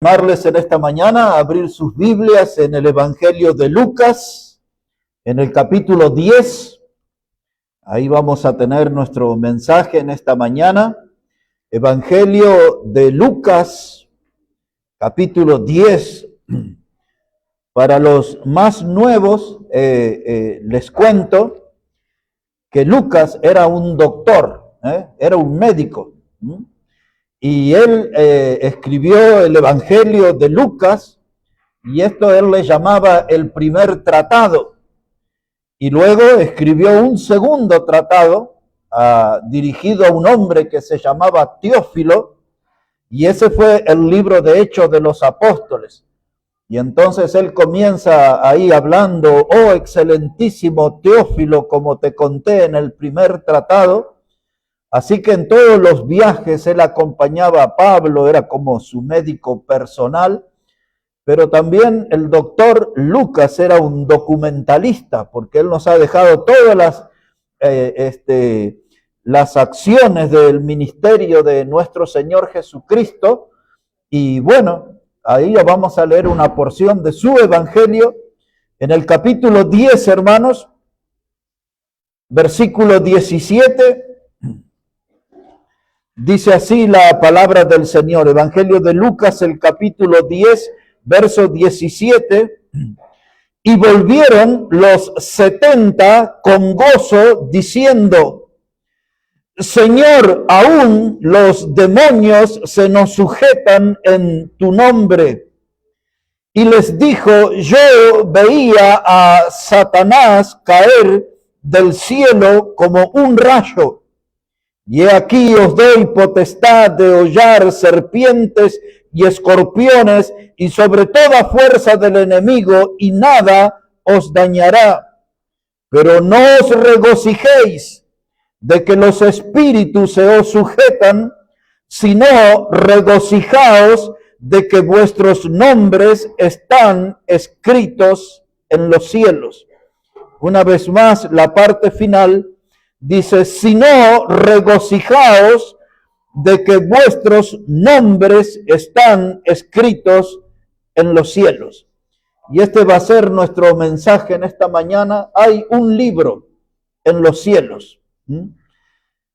Animarles en esta mañana a abrir sus Biblias en el Evangelio de Lucas, en el capítulo 10. Ahí vamos a tener nuestro mensaje en esta mañana. Evangelio de Lucas, capítulo 10. Para los más nuevos, les cuento que Lucas era un doctor, era un médico. Y él escribió el Evangelio de Lucas, y esto él le llamaba el primer tratado. Y luego escribió un segundo tratado dirigido a un hombre que se llamaba Teófilo, y ese fue el libro de Hechos de los Apóstoles. Y entonces él comienza ahí hablando: oh excelentísimo Teófilo, como te conté en el primer tratado. Así que en todos los viajes él acompañaba a Pablo, era como su médico personal, pero también el doctor Lucas era un documentalista, porque él nos ha dejado todas las acciones del ministerio de nuestro Señor Jesucristo. Y bueno, ahí vamos a leer una porción de su evangelio en el capítulo 10, hermanos, versículo 17. Dice así la palabra del Señor, Evangelio de Lucas, el capítulo 10, verso 17. Y volvieron los 70 con gozo, diciendo: Señor, aún los demonios se nos sujetan en tu nombre. Y les dijo: yo veía a Satanás caer del cielo como un rayo. Y he aquí os doy potestad de hollar serpientes y escorpiones y sobre toda fuerza del enemigo, y nada os dañará. Pero no os regocijéis de que los espíritus se os sujetan, sino regocijaos de que vuestros nombres están escritos en los cielos. Una vez más, la parte final dice: sino regocijaos de que vuestros nombres están escritos en los cielos. Y este va a ser nuestro mensaje en esta mañana. Hay un libro en los cielos.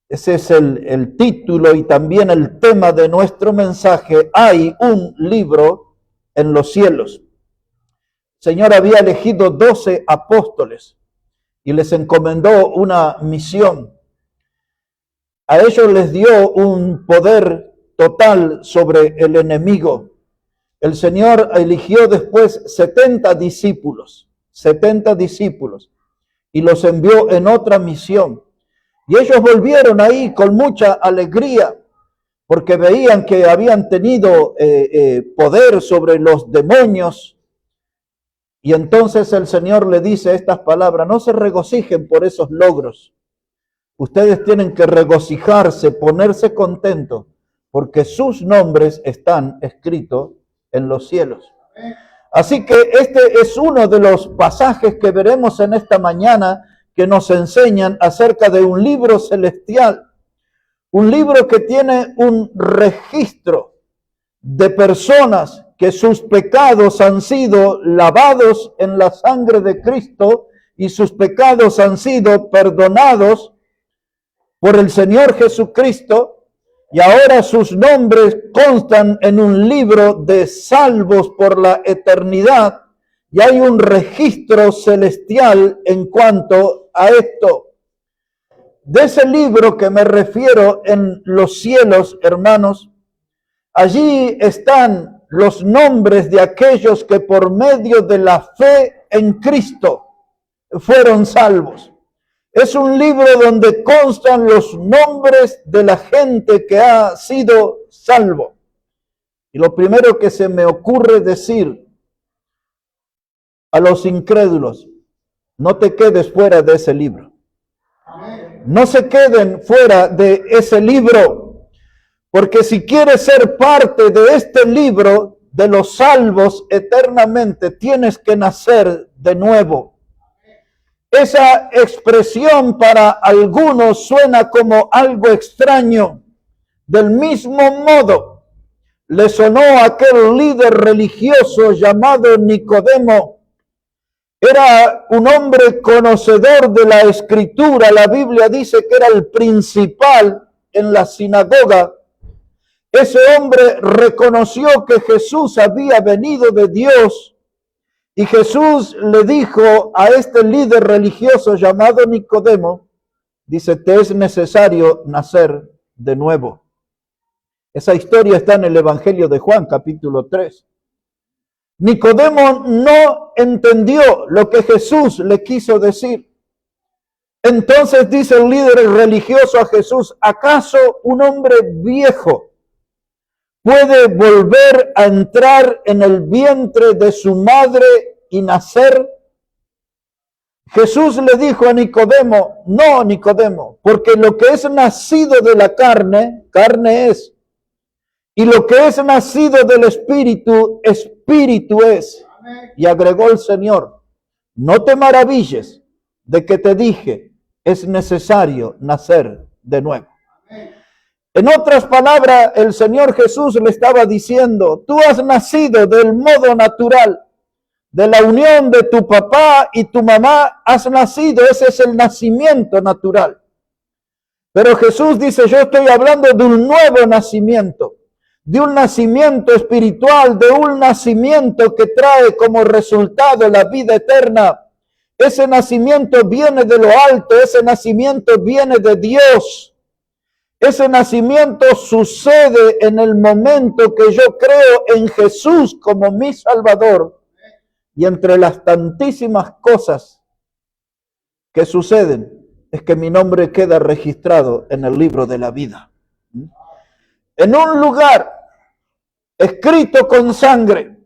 Ese es el título y también el tema de nuestro mensaje. Hay un libro en los cielos. El Señor había elegido 12 apóstoles y les encomendó una misión. A ellos les dio un poder total sobre el enemigo. El Señor eligió después 70 discípulos, y los envió en otra misión. Y ellos volvieron ahí con mucha alegría, porque veían que habían tenido poder sobre los demonios. Y entonces el Señor le dice estas palabras: no se regocijen por esos logros. Ustedes tienen que regocijarse, ponerse contentos, porque sus nombres están escritos en los cielos. Así que este es uno de los pasajes que veremos en esta mañana, que nos enseñan acerca de un libro celestial. Un libro que tiene un registro de personas que sus pecados han sido lavados en la sangre de Cristo y sus pecados han sido perdonados por el Señor Jesucristo, y ahora sus nombres constan en un libro de salvos por la eternidad, y hay un registro celestial en cuanto a esto. De ese libro que me refiero en los cielos, hermanos, allí están los nombres de aquellos que por medio de la fe en Cristo fueron salvos. Es un libro donde constan los nombres de la gente que ha sido salvo. Y lo primero que se me ocurre decir a los incrédulos: no te quedes fuera de ese libro. No se queden fuera de ese libro, porque si quieres ser parte de este libro de los salvos eternamente, tienes que nacer de nuevo. Esa expresión para algunos suena como algo extraño. Del mismo modo, le sonó a aquel líder religioso llamado Nicodemo. Era un hombre conocedor de la Escritura. La Biblia dice que era el principal en la sinagoga. Ese hombre reconoció que Jesús había venido de Dios. Y Jesús le dijo a este líder religioso llamado Nicodemo, dice, te es necesario nacer de nuevo. Esa historia está en el Evangelio de Juan, capítulo 3. Nicodemo no entendió lo que Jesús le quiso decir. Entonces dice el líder religioso a Jesús, ¿acaso un hombre viejo puede volver a entrar en el vientre de su madre y nacer? Jesús le dijo a Nicodemo, no, Nicodemo, porque lo que es nacido de la carne, carne es. Y lo que es nacido del Espíritu, Espíritu es. Y agregó el Señor, no te maravilles de que te dije, es necesario nacer de nuevo. En otras palabras, el Señor Jesús le estaba diciendo, tú has nacido del modo natural, de la unión de tu papá y tu mamá has nacido, ese es el nacimiento natural. Pero Jesús dice, yo estoy hablando de un nuevo nacimiento, de un nacimiento espiritual, de un nacimiento que trae como resultado la vida eterna. Ese nacimiento viene de lo alto, ese nacimiento viene de Dios. Ese nacimiento sucede en el momento que yo creo en Jesús como mi Salvador. Y entre las tantísimas cosas que suceden es que mi nombre queda registrado en el libro de la vida. En un lugar escrito con sangre,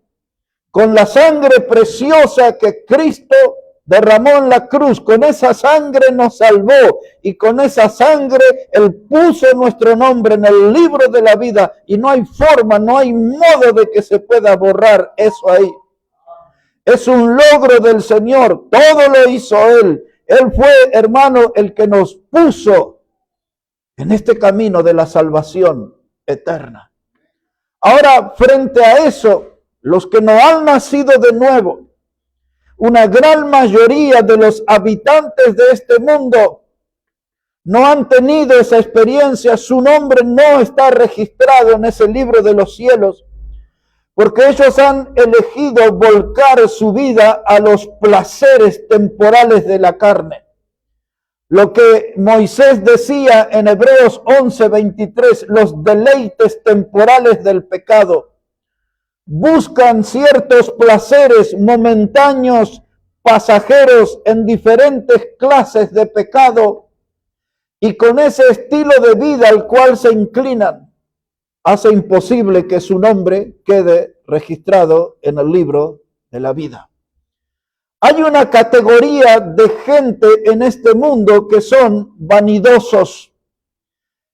con la sangre preciosa que Cristo derramó en la cruz, con esa sangre nos salvó y con esa sangre Él puso nuestro nombre en el libro de la vida y no hay forma, no hay modo de que se pueda borrar eso ahí. Es un logro del Señor, todo lo hizo Él. Él fue, hermano, el que nos puso en este camino de la salvación eterna. Ahora, frente a eso, los que no han nacido de nuevo, una gran mayoría de los habitantes de este mundo no han tenido esa experiencia, su nombre no está registrado en ese libro de los cielos, porque ellos han elegido volcar su vida a los placeres temporales de la carne. Lo que Moisés decía en Hebreos 11:23, los deleites temporales del pecado. Buscan ciertos placeres momentáneos, pasajeros en diferentes clases de pecado y con ese estilo de vida al cual se inclinan, hace imposible que su nombre quede registrado en el libro de la vida. Hay una categoría de gente en este mundo que son vanidosos.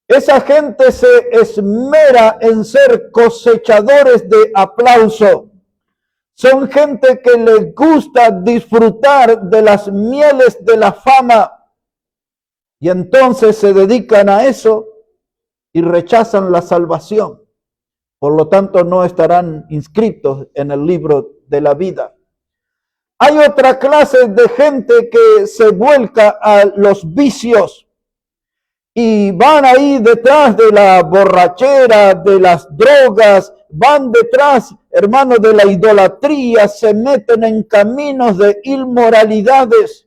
Esa gente se esmera en ser cosechadores de aplauso. Son gente que les gusta disfrutar de las mieles de la fama. Y entonces se dedican a eso y rechazan la salvación. Por lo tanto, no estarán inscritos en el libro de la vida. Hay otra clase de gente que se vuelca a los vicios y van ahí detrás de la borrachera, de las drogas, van detrás, hermanos, de la idolatría, se meten en caminos de inmoralidades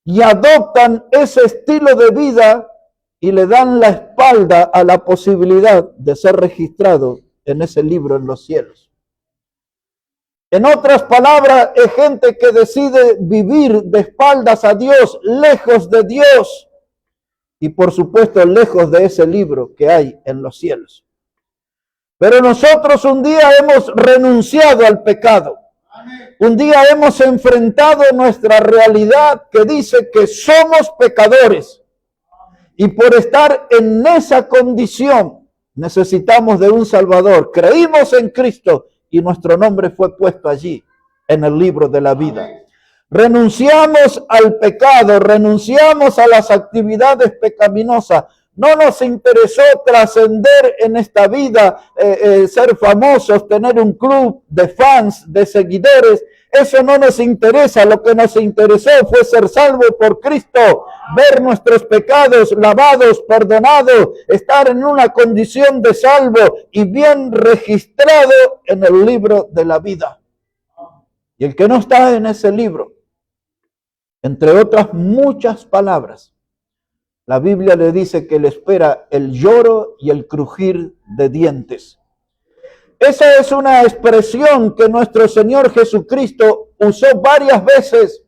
y adoptan ese estilo de vida y le dan la espalda a la posibilidad de ser registrado en ese libro en los cielos. En otras palabras, es gente que decide vivir de espaldas a Dios, lejos de Dios y por supuesto lejos de ese libro que hay en los cielos. Pero nosotros un día hemos renunciado al pecado. Un día hemos enfrentado nuestra realidad que dice que somos pecadores. Y por estar en esa condición necesitamos de un Salvador. Creímos en Cristo y nuestro nombre fue puesto allí en el libro de la vida. Renunciamos al pecado, renunciamos a las actividades pecaminosas, No nos interesó trascender en esta vida, ser famosos, tener un club de fans, de seguidores. Eso no nos interesa. Lo que nos interesó fue ser salvos por Cristo, ver nuestros pecados lavados, perdonados, estar en una condición de salvo y bien registrado en el libro de la vida. Y el que no está en ese libro, entre otras muchas palabras, la Biblia le dice que le espera el lloro y el crujir de dientes. Esa es una expresión que nuestro Señor Jesucristo usó varias veces.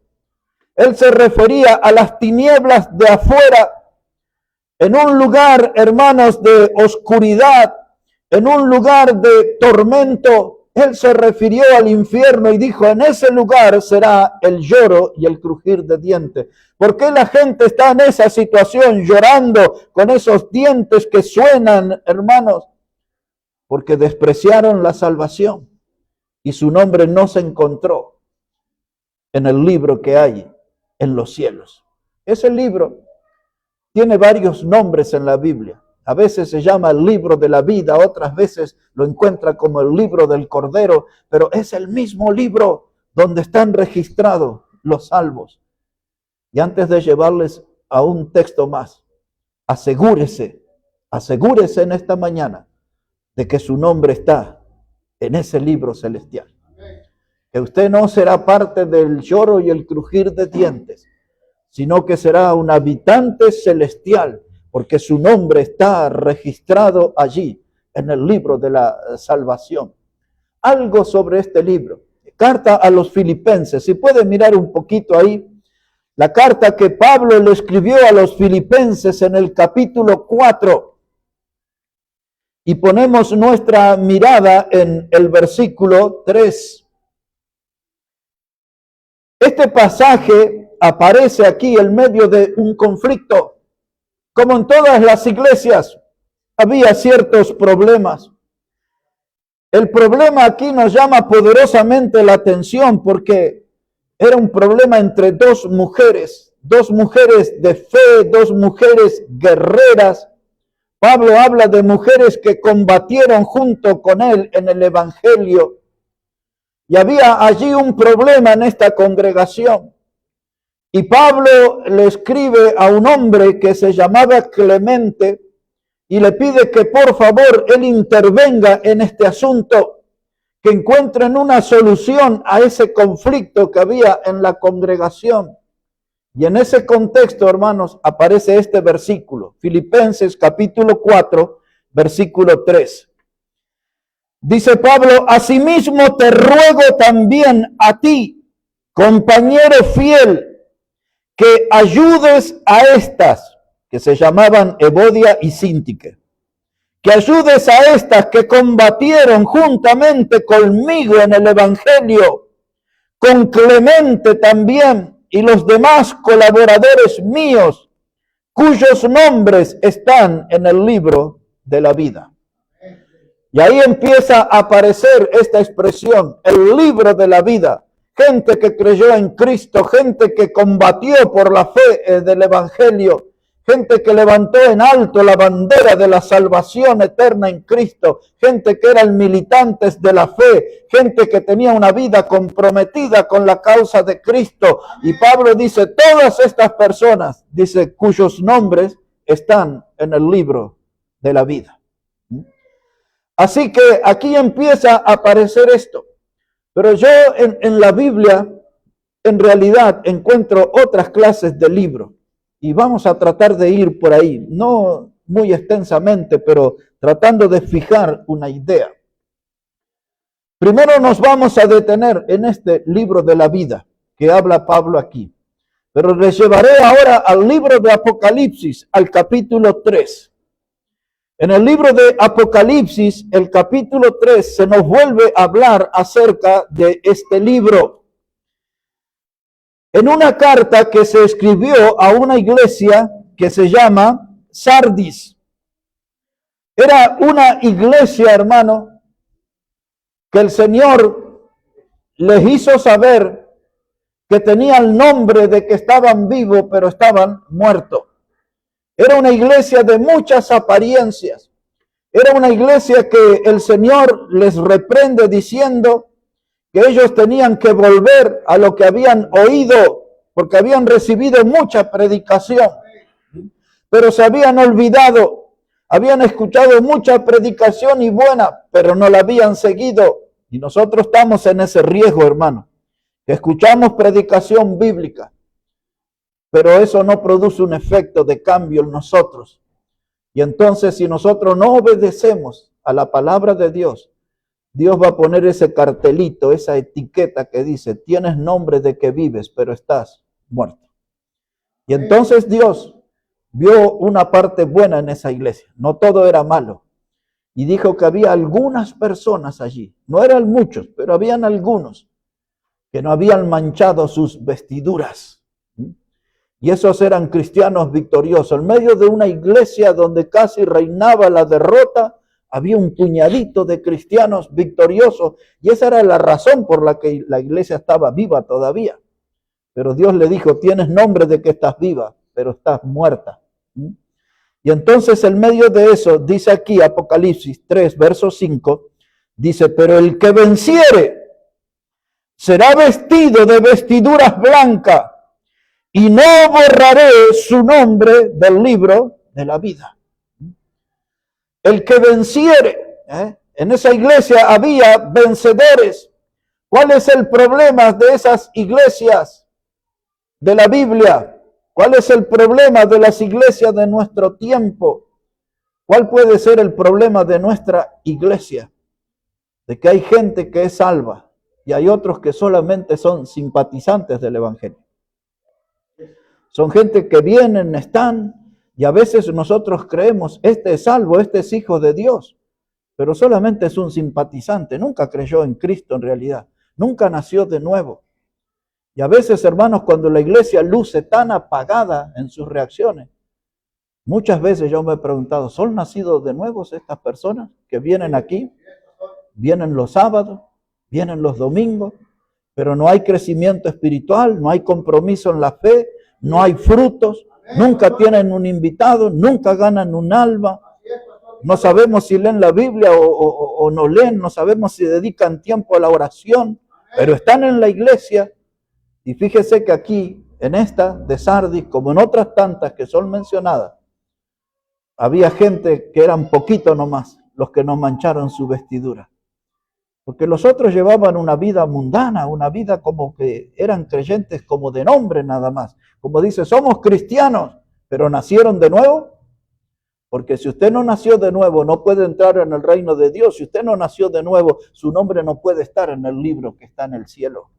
Él se refería a las tinieblas de afuera, en un lugar, hermanos, de oscuridad, en un lugar de tormento. Él se refirió al infierno y dijo, en ese lugar será el lloro y el crujir de dientes. ¿Por qué la gente está en esa situación llorando con esos dientes que suenan, hermanos? Porque despreciaron la salvación y su nombre no se encontró en el libro que hay en los cielos. Ese libro tiene varios nombres en la Biblia. A veces se llama el libro de la vida, otras veces lo encuentra como el libro del Cordero, pero es el mismo libro donde están registrados los salvos. Y antes de llevarles a un texto más, asegúrese en esta mañana de que su nombre está en ese libro celestial. Que usted no será parte del lloro y el crujir de dientes, sino que será un habitante celestial, porque su nombre está registrado allí, en el libro de la salvación. Algo sobre este libro. Carta a los Filipenses. Si puede mirar un poquito ahí, la carta que Pablo le escribió a los Filipenses en el capítulo 4. Y ponemos nuestra mirada en el versículo 3. Este pasaje aparece aquí en medio de un conflicto. Como en todas las iglesias, había ciertos problemas. El problema aquí nos llama poderosamente la atención porque era un problema entre dos mujeres de fe, dos mujeres guerreras. Pablo habla de mujeres que combatieron junto con él en el evangelio. Y había allí un problema en esta congregación. Y Pablo le escribe a un hombre que se llamaba Clemente y le pide que por favor él intervenga en este asunto, que encuentren una solución a ese conflicto que había en la congregación. Y en ese contexto, hermanos, aparece este versículo, Filipenses capítulo 4, versículo 3. Dice Pablo, asimismo te ruego también a ti, compañero fiel, que ayudes a estas, que se llamaban Evodia y Síntique, que ayudes a estas que combatieron juntamente conmigo en el evangelio, con Clemente también y los demás colaboradores míos, cuyos nombres están en el libro de la vida. Y ahí empieza a aparecer esta expresión, el libro de la vida. Gente que creyó en Cristo, gente que combatió por la fe del evangelio, gente que levantó en alto la bandera de la salvación eterna en Cristo, gente que eran militantes de la fe, gente que tenía una vida comprometida con la causa de Cristo. Y Pablo dice, todas estas personas, dice, cuyos nombres están en el libro de la vida. Así que aquí empieza a aparecer esto. Pero yo en la Biblia, en realidad, encuentro otras clases de libros. Y vamos a tratar de ir por ahí, no muy extensamente, pero tratando de fijar una idea. Primero nos vamos a detener en este libro de la vida que habla Pablo aquí. Pero les llevaré ahora al libro de Apocalipsis, al capítulo 3. En el libro de Apocalipsis, el capítulo 3, se nos vuelve a hablar acerca de este libro. En una carta que se escribió a una iglesia que se llama Sardis. Era una iglesia, hermano, que el Señor les hizo saber que tenía el nombre de que estaban vivos, pero estaban muertos. Era una iglesia de muchas apariencias. Era una iglesia que el Señor les reprende diciendo que ellos tenían que volver a lo que habían oído, porque habían recibido mucha predicación, pero se habían olvidado. Habían escuchado mucha predicación y buena, pero no la habían seguido. Y nosotros estamos en ese riesgo, hermano, que escuchamos predicación bíblica, pero eso no produce un efecto de cambio en nosotros. Y entonces, si nosotros no obedecemos a la palabra de Dios, Dios va a poner ese cartelito, esa etiqueta que dice, tienes nombre de que vives, pero estás muerto. Y entonces Dios vio una parte buena en esa iglesia. No todo era malo. Y dijo que había algunas personas allí. No eran muchos, pero habían algunos que no habían manchado sus vestiduras. Y esos eran cristianos victoriosos. En medio de una iglesia donde casi reinaba la derrota, había un puñadito de cristianos victoriosos. Y esa era la razón por la que la iglesia estaba viva todavía. Pero Dios le dijo, tienes nombre de que estás viva, pero estás muerta. Y entonces en medio de eso, dice aquí Apocalipsis 3, verso 5, dice, pero el que venciere será vestido de vestiduras blancas y no borraré su nombre del libro de la vida. El que venciere, en esa iglesia había vencedores. ¿Cuál es el problema de esas iglesias de la Biblia? ¿Cuál es el problema de las iglesias de nuestro tiempo? ¿Cuál puede ser el problema de nuestra iglesia? De que hay gente que es salva y hay otros que solamente son simpatizantes del evangelio. Son gente que vienen, están, y a veces nosotros creemos, este es salvo, este es hijo de Dios, pero solamente es un simpatizante, nunca creyó en Cristo en realidad, nunca nació de nuevo. Y a veces, hermanos, cuando la iglesia luce tan apagada en sus reacciones, muchas veces yo me he preguntado, ¿son nacidos de nuevo estas personas que vienen aquí? Vienen los sábados, vienen los domingos, pero no hay crecimiento espiritual, no hay compromiso en la fe, no hay frutos, nunca tienen un invitado, nunca ganan un alma. No sabemos si leen la Biblia o no leen, no sabemos si dedican tiempo a la oración, pero están en la iglesia. Y fíjese que aquí, en esta de Sardis, como en otras tantas que son mencionadas, había gente que eran poquito nomás los que no mancharon su vestidura. Porque los otros llevaban una vida mundana, una vida como que eran creyentes como de nombre nada más. Como dice, somos cristianos, pero ¿nacieron de nuevo? Porque si usted no nació de nuevo, no puede entrar en el reino de Dios. Si usted no nació de nuevo, su nombre no puede estar en el libro que está en el cielo.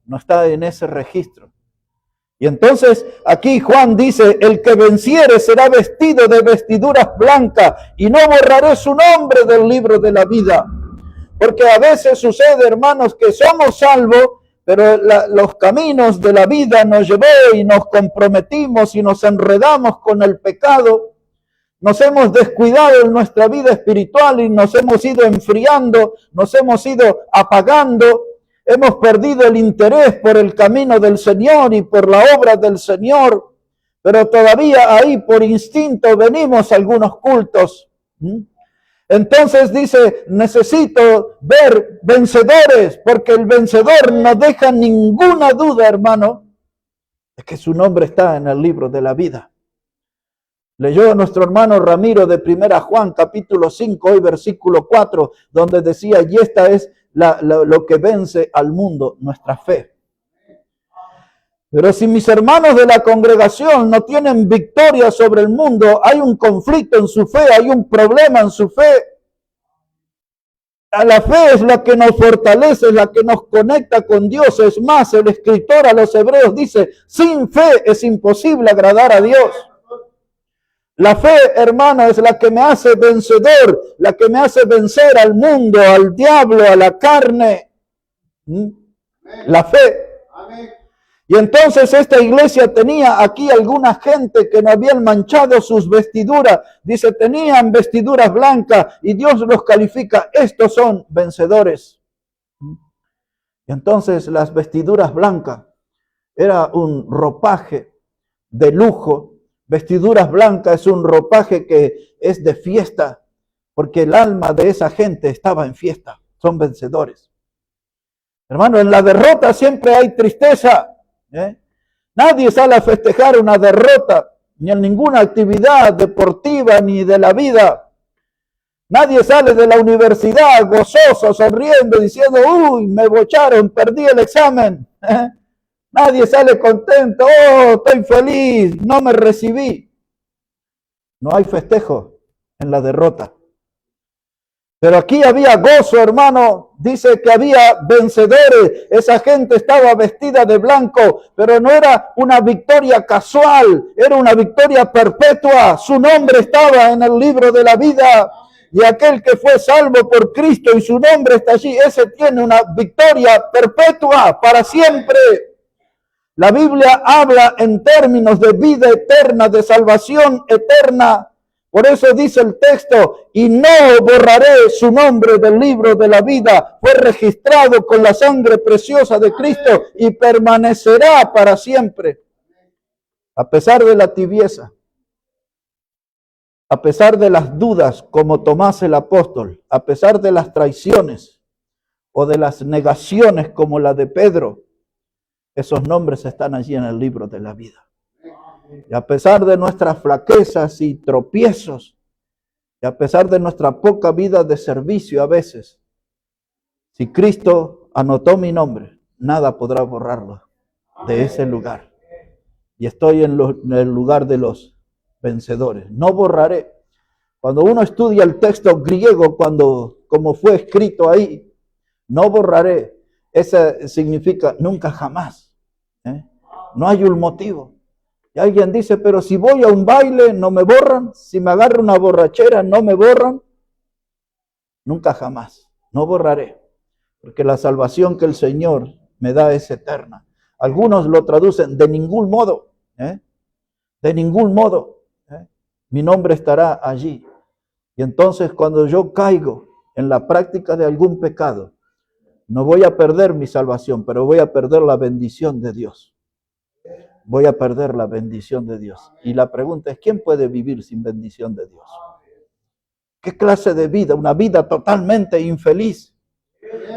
No está en ese registro. Y entonces aquí Juan dice, el que venciere será vestido de vestiduras blancas y no borraré su nombre del libro de la vida. Porque a veces sucede, hermanos, que somos salvos, pero los caminos de la vida nos llevó y nos comprometimos y nos enredamos con el pecado. Nos hemos descuidado en nuestra vida espiritual y nos hemos ido enfriando, nos hemos ido apagando. Hemos perdido el interés por el camino del Señor y por la obra del Señor, pero todavía ahí por instinto venimos a algunos cultos. Entonces dice, necesito ver vencedores, porque el vencedor no deja ninguna duda, hermano, de que su nombre está en el libro de la vida. Leyó nuestro hermano Ramiro de 1 Juan capítulo 5, hoy versículo 4, donde decía, y esta es lo que vence al mundo, nuestra fe. Pero si mis hermanos de la congregación no tienen victoria sobre el mundo, hay un conflicto en su fe, hay un problema en su fe. La fe es la que nos fortalece, es la que nos conecta con Dios. Es más, el escritor a los hebreos dice, sin fe es imposible agradar a Dios. La fe, hermano, es la que me hace vencedor, la que me hace vencer al mundo, al diablo, a la carne. La fe. Y entonces esta iglesia tenía aquí alguna gente que no habían manchado sus vestiduras. Dice, tenían vestiduras blancas y Dios los califica. Estos son vencedores. Y entonces las vestiduras blancas era un ropaje de lujo. Vestiduras blancas es un ropaje que es de fiesta, porque el alma de esa gente estaba en fiesta. Son vencedores. Hermano, en la derrota siempre hay tristeza. Nadie sale a festejar una derrota, ni en ninguna actividad deportiva, ni de la vida. Nadie sale de la universidad gozoso, sonriendo, diciendo, uy, me bocharon, perdí el examen. Nadie sale contento, oh, estoy feliz, no me recibí. No hay festejo en la derrota. Pero aquí había gozo, hermano. Dice que había vencedores. Esa gente estaba vestida de blanco, pero no era una victoria casual, era una victoria perpetua. Su nombre estaba en el libro de la vida. Y aquel que fue salvo por Cristo y su nombre está allí, ese tiene una victoria perpetua para siempre. La Biblia habla en términos de vida eterna, de salvación eterna. Por eso dice el texto, y no borraré su nombre del libro de la vida. Fue registrado con la sangre preciosa de Cristo y permanecerá para siempre. A pesar de la tibieza, a pesar de las dudas como Tomás el apóstol, a pesar de las traiciones o de las negaciones como la de Pedro, esos nombres están allí en el libro de la vida. Y a pesar de nuestras flaquezas y tropiezos, y a pesar de nuestra poca vida de servicio a veces, si Cristo anotó mi nombre, nada podrá borrarlo de ese lugar. Y estoy en el lugar de los vencedores. No borraré. Cuando uno estudia el texto griego, como fue escrito ahí, no borraré. Eso significa nunca jamás. No hay un motivo. Y alguien dice, pero si voy a un baile, no me borran. Si me agarro una borrachera, no me borran. Nunca jamás. No borraré. Porque la salvación que el Señor me da es eterna. Algunos lo traducen de ningún modo. De ningún modo. Mi nombre estará allí. Y entonces cuando yo caigo en la práctica de algún pecado, no voy a perder mi salvación, pero voy a perder la bendición de Dios. Voy a perder la bendición de Dios. Y la pregunta es, ¿quién puede vivir sin bendición de Dios? ¿Qué clase de vida? Una vida totalmente infeliz.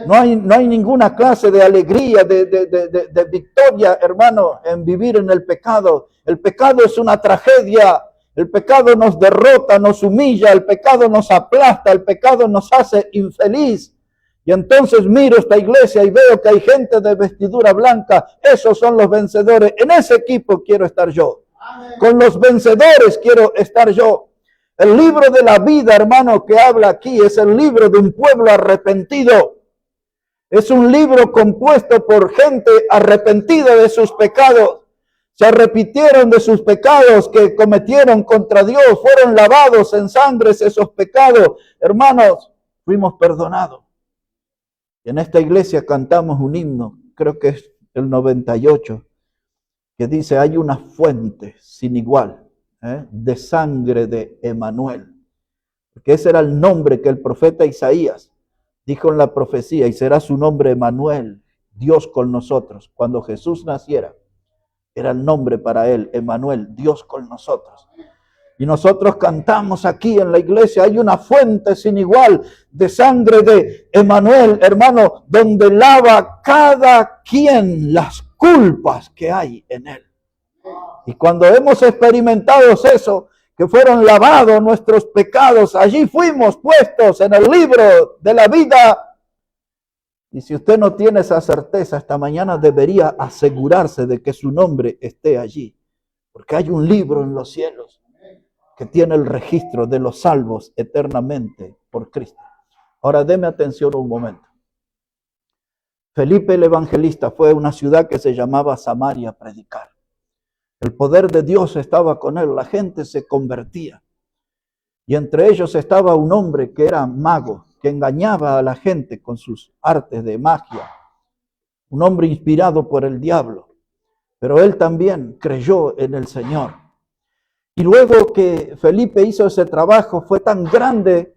No hay ninguna clase de alegría, de victoria, hermano, en vivir en el pecado. El pecado es una tragedia. El pecado nos derrota, nos humilla, el pecado nos aplasta, el pecado nos hace infeliz. Y entonces miro esta iglesia y veo que hay gente de vestidura blanca. Esos son los vencedores. En ese equipo quiero estar yo. Con los vencedores quiero estar yo. El libro de la vida, hermano, que habla aquí es el libro de un pueblo arrepentido. Es un libro compuesto por gente arrepentida de sus pecados. Se arrepintieron de sus pecados que cometieron contra Dios. Fueron lavados en sangre esos pecados. Hermanos, fuimos perdonados. Y en esta iglesia cantamos un himno, creo que es el 98, que dice, hay una fuente sin igual, de sangre de Emanuel. Porque ese era el nombre que el profeta Isaías dijo en la profecía, y será su nombre Emanuel, Dios con nosotros. Cuando Jesús naciera, era el nombre para él, Emanuel, Dios con nosotros. Y nosotros cantamos aquí en la iglesia, hay una fuente sin igual de sangre de Emanuel, hermano, donde lava cada quien las culpas que hay en él. Y cuando hemos experimentado eso, que fueron lavados nuestros pecados, allí fuimos puestos en el libro de la vida. Y si usted no tiene esa certeza, esta mañana debería asegurarse de que su nombre esté allí. Porque hay un libro en los cielos que tiene el registro de los salvos eternamente por Cristo. Ahora deme atención un momento. Felipe el Evangelista fue a una ciudad que se llamaba Samaria a predicar. El poder de Dios estaba con él, la gente se convertía. Y entre ellos estaba un hombre que era mago, que engañaba a la gente con sus artes de magia. Un hombre inspirado por el diablo. Pero él también creyó en el Señor. Y luego que Felipe hizo ese trabajo, fue tan grande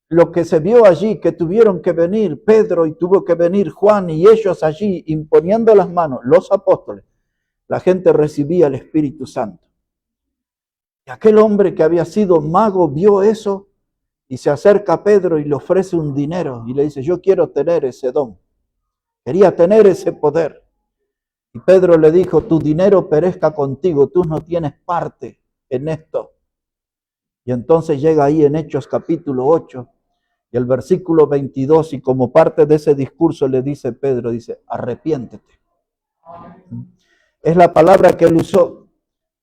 lo que se vio allí, que tuvieron que venir Pedro y tuvo que venir Juan, y ellos allí imponiendo las manos, los apóstoles, la gente recibía el Espíritu Santo. Y aquel hombre que había sido mago vio eso y se acerca a Pedro y le ofrece un dinero y le dice, yo quiero tener ese don, quería tener ese poder. Y Pedro le dijo, tu dinero perezca contigo, tú no tienes parte en esto. Y entonces llega ahí en Hechos capítulo 8 y el versículo 22 y como parte de ese discurso le dice Pedro, dice, arrepiéntete. Es la palabra que él usó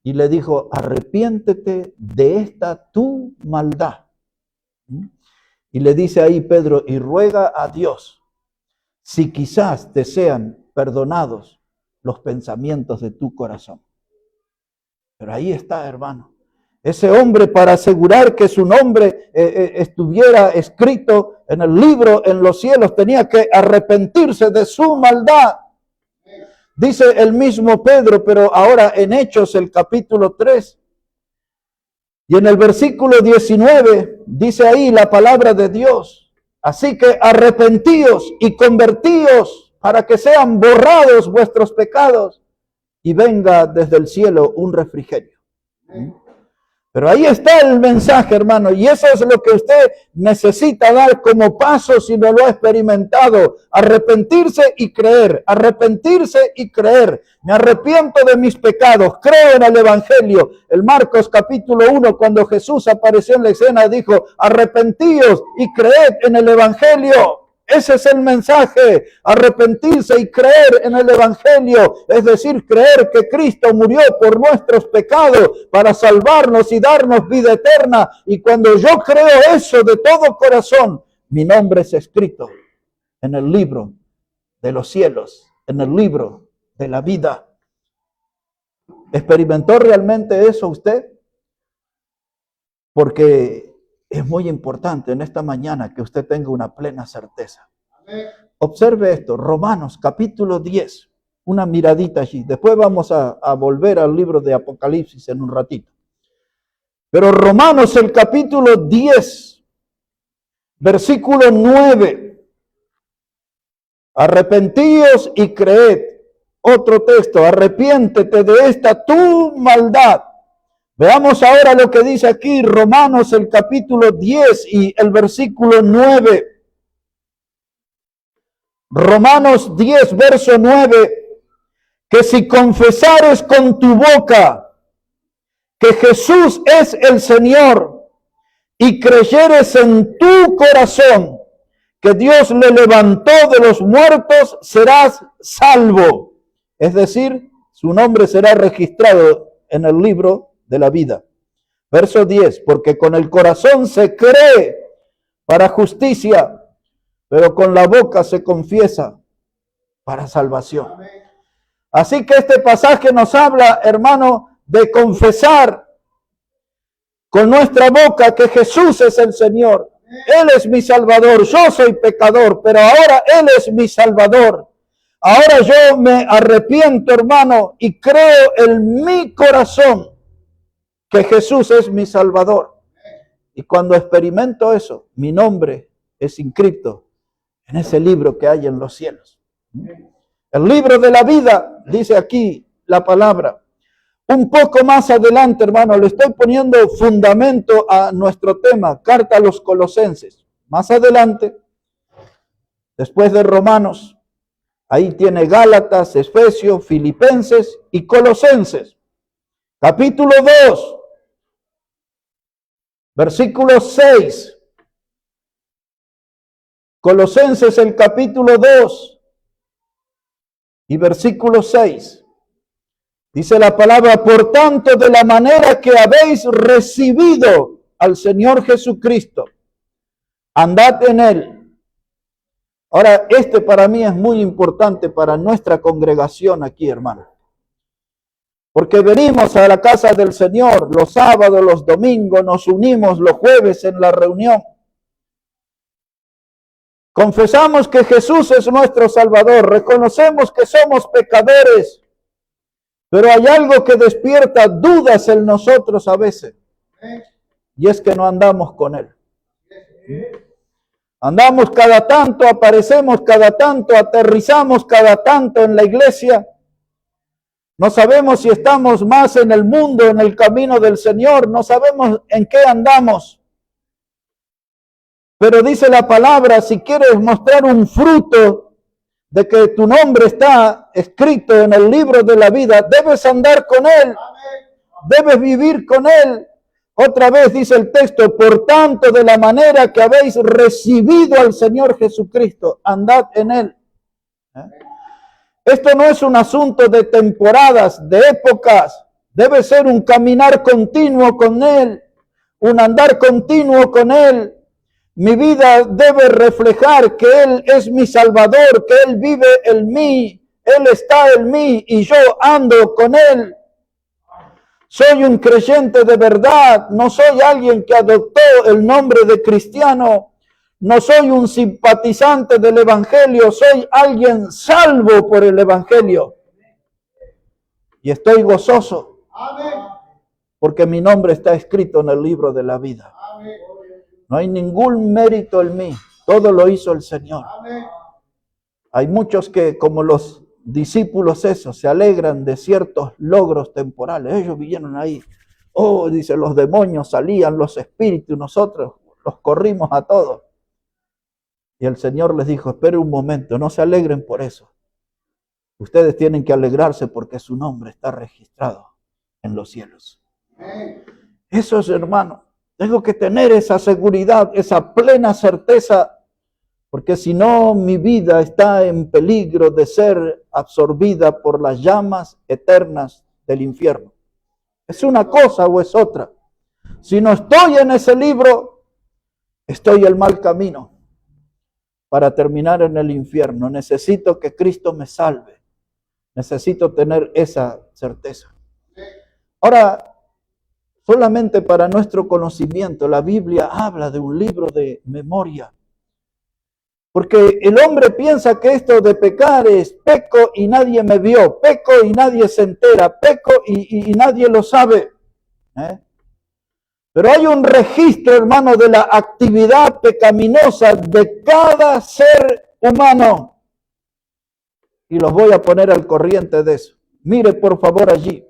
y le dijo, arrepiéntete de esta tu maldad. Y le dice ahí Pedro, y ruega a Dios, si quizás te sean perdonados los pensamientos de tu corazón. Pero ahí está, hermano. Ese hombre, para asegurar que su nombre estuviera escrito en el libro en los cielos, tenía que arrepentirse de su maldad. Dice el mismo Pedro, pero ahora en Hechos, el capítulo 3, y en el versículo 19, dice ahí la palabra de Dios. Así que arrepentíos y convertíos para que sean borrados vuestros pecados y venga desde el cielo un refrigerio. Pero ahí está el mensaje, hermano, y eso es lo que usted necesita dar como paso si no lo ha experimentado. Arrepentirse y creer, arrepentirse y creer. Me arrepiento de mis pecados, creo en el Evangelio. El Marcos capítulo 1, cuando Jesús apareció en la escena, dijo, arrepentíos y creed en el Evangelio. Ese es el mensaje, arrepentirse y creer en el Evangelio, es decir, creer que Cristo murió por nuestros pecados para salvarnos y darnos vida eterna. Y cuando yo creo eso de todo corazón, mi nombre es escrito en el libro de los cielos, en el libro de la vida. ¿Experimentó realmente eso usted? Porque es muy importante en esta mañana que usted tenga una plena certeza. Observe esto, Romanos capítulo 10, una miradita allí. Después vamos a volver al libro de Apocalipsis en un ratito. Pero Romanos el capítulo 10, versículo 9. Arrepentíos y creed. Otro texto, arrepiéntete de esta tu maldad. Veamos ahora lo que dice aquí Romanos el capítulo 10 y el versículo 9. Romanos 10, verso 9. Que si confesares con tu boca que Jesús es el Señor y creyeres en tu corazón que Dios le levantó de los muertos, serás salvo. Es decir, su nombre será registrado en el libro de la vida. Verso 10, porque con el corazón se cree para justicia, pero con la boca se confiesa para salvación. Así que este pasaje nos habla, hermano, de confesar con nuestra boca que Jesús es el Señor. Él es mi Salvador, yo soy pecador, pero ahora Él es mi Salvador. Ahora yo me arrepiento, hermano, y creo en mi corazón que Jesús es mi Salvador. Y cuando experimento eso, mi nombre es inscrito en ese libro que hay en los cielos. El libro de la vida, dice aquí la palabra. Un poco más adelante, hermano, le estoy poniendo fundamento a nuestro tema, carta a los Colosenses. Más adelante, después de Romanos, ahí tiene Gálatas, Efesios, Filipenses y Colosenses. Capítulo 2, versículo 6. Colosenses el capítulo 2 y versículo 6. Dice la palabra, por tanto, de la manera que habéis recibido al Señor Jesucristo, andad en Él. Ahora, para mí es muy importante para nuestra congregación aquí, hermano. Porque venimos a la casa del Señor los sábados, los domingos, nos unimos los jueves en la reunión. Confesamos que Jesús es nuestro Salvador, reconocemos que somos pecadores, pero hay algo que despierta dudas en nosotros a veces, y es que no andamos con Él. Andamos cada tanto, aparecemos cada tanto, aterrizamos cada tanto en la iglesia, No sabemos si estamos más en el mundo, en el camino del Señor. No sabemos en qué andamos. Pero dice la palabra, si quieres mostrar un fruto de que tu nombre está escrito en el libro de la vida, debes andar con Él. Debes vivir con Él. Otra vez dice el texto, por tanto, de la manera que habéis recibido al Señor Jesucristo, andad en Él. Esto no es un asunto de temporadas, de épocas. Debe ser un caminar continuo con Él, un andar continuo con Él. Mi vida debe reflejar que Él es mi Salvador, que Él vive en mí, Él está en mí y yo ando con Él. Soy un creyente de verdad, no soy alguien que adoptó el nombre de cristiano. No soy un simpatizante del Evangelio, soy alguien salvo por el Evangelio. Y estoy gozoso porque mi nombre está escrito en el libro de la vida. No hay ningún mérito en mí, todo lo hizo el Señor. Hay muchos que, como los discípulos esos, se alegran de ciertos logros temporales. Ellos vinieron ahí. Oh, dice, los demonios salían, los espíritus, nosotros los corrimos a todos. Y el Señor les dijo, espere un momento, no se alegren por eso. Ustedes tienen que alegrarse porque su nombre está registrado en los cielos. Eso es, hermano. Tengo que tener esa seguridad, esa plena certeza, porque si no, mi vida está en peligro de ser absorbida por las llamas eternas del infierno. ¿Es una cosa o es otra? Si no estoy en ese libro, estoy en el mal camino para terminar en el infierno. Necesito que Cristo me salve. Necesito tener esa certeza. Ahora, solamente para nuestro conocimiento, la Biblia habla de un libro de memoria. Porque el hombre piensa que esto de pecar es peco y nadie me vio, peco y nadie se entera, peco y nadie lo sabe. Pero hay un registro, hermano, de la actividad pecaminosa de cada ser humano. Y los voy a poner al corriente de eso. Mire, por favor, allí.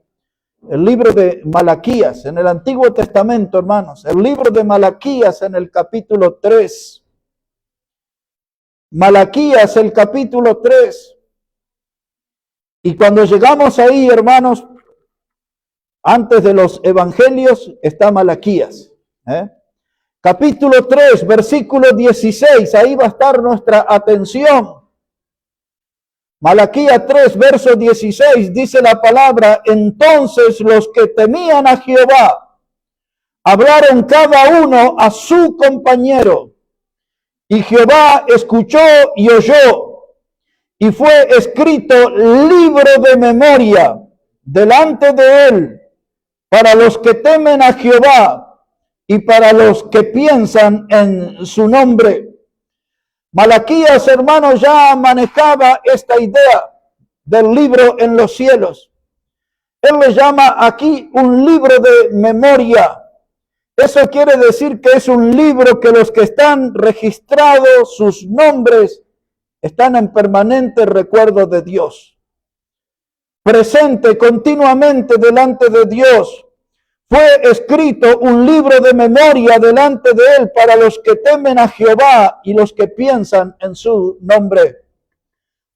El libro de Malaquías, en el Antiguo Testamento, hermanos. El libro de Malaquías en el capítulo 3. Malaquías, el capítulo 3. Y cuando llegamos ahí, hermanos, antes de los evangelios está Malaquías. Capítulo 3, versículo 16. Ahí va a estar nuestra atención. Malaquías 3, verso 16, dice la palabra, entonces los que temían a Jehová hablaron cada uno a su compañero, y Jehová escuchó y oyó, y fue escrito libro de memoria delante de él, para los que temen a Jehová y para los que piensan en su nombre. Malaquías, hermanos, ya manejaba esta idea del libro en los cielos. Él le llama aquí un libro de memoria. Eso quiere decir que es un libro que los que están registrados, sus nombres, están en permanente recuerdo de Dios. Presente continuamente delante de Dios. Fue escrito un libro de memoria delante de él para los que temen a Jehová y los que piensan en su nombre.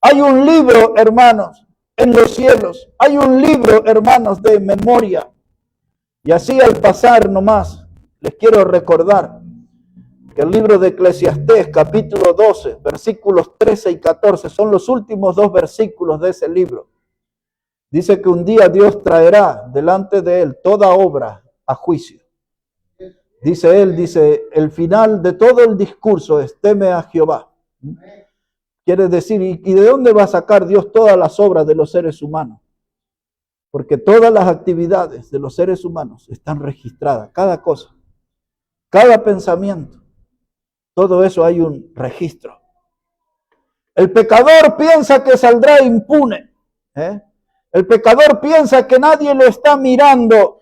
Hay un libro, hermanos, en los cielos. Hay un libro, hermanos, de memoria. Y así al pasar nomás, les quiero recordar que el libro de Eclesiastés, capítulo 12, versículos 13 y 14, son los últimos dos versículos de ese libro. Dice que un día Dios traerá delante de él toda obra a juicio. Dice él, el final de todo el discurso es teme a Jehová. Quiere decir, ¿y de dónde va a sacar Dios todas las obras de los seres humanos? Porque todas las actividades de los seres humanos están registradas, cada cosa, cada pensamiento. Todo eso hay un registro. El pecador piensa que saldrá impune. El pecador piensa que nadie lo está mirando,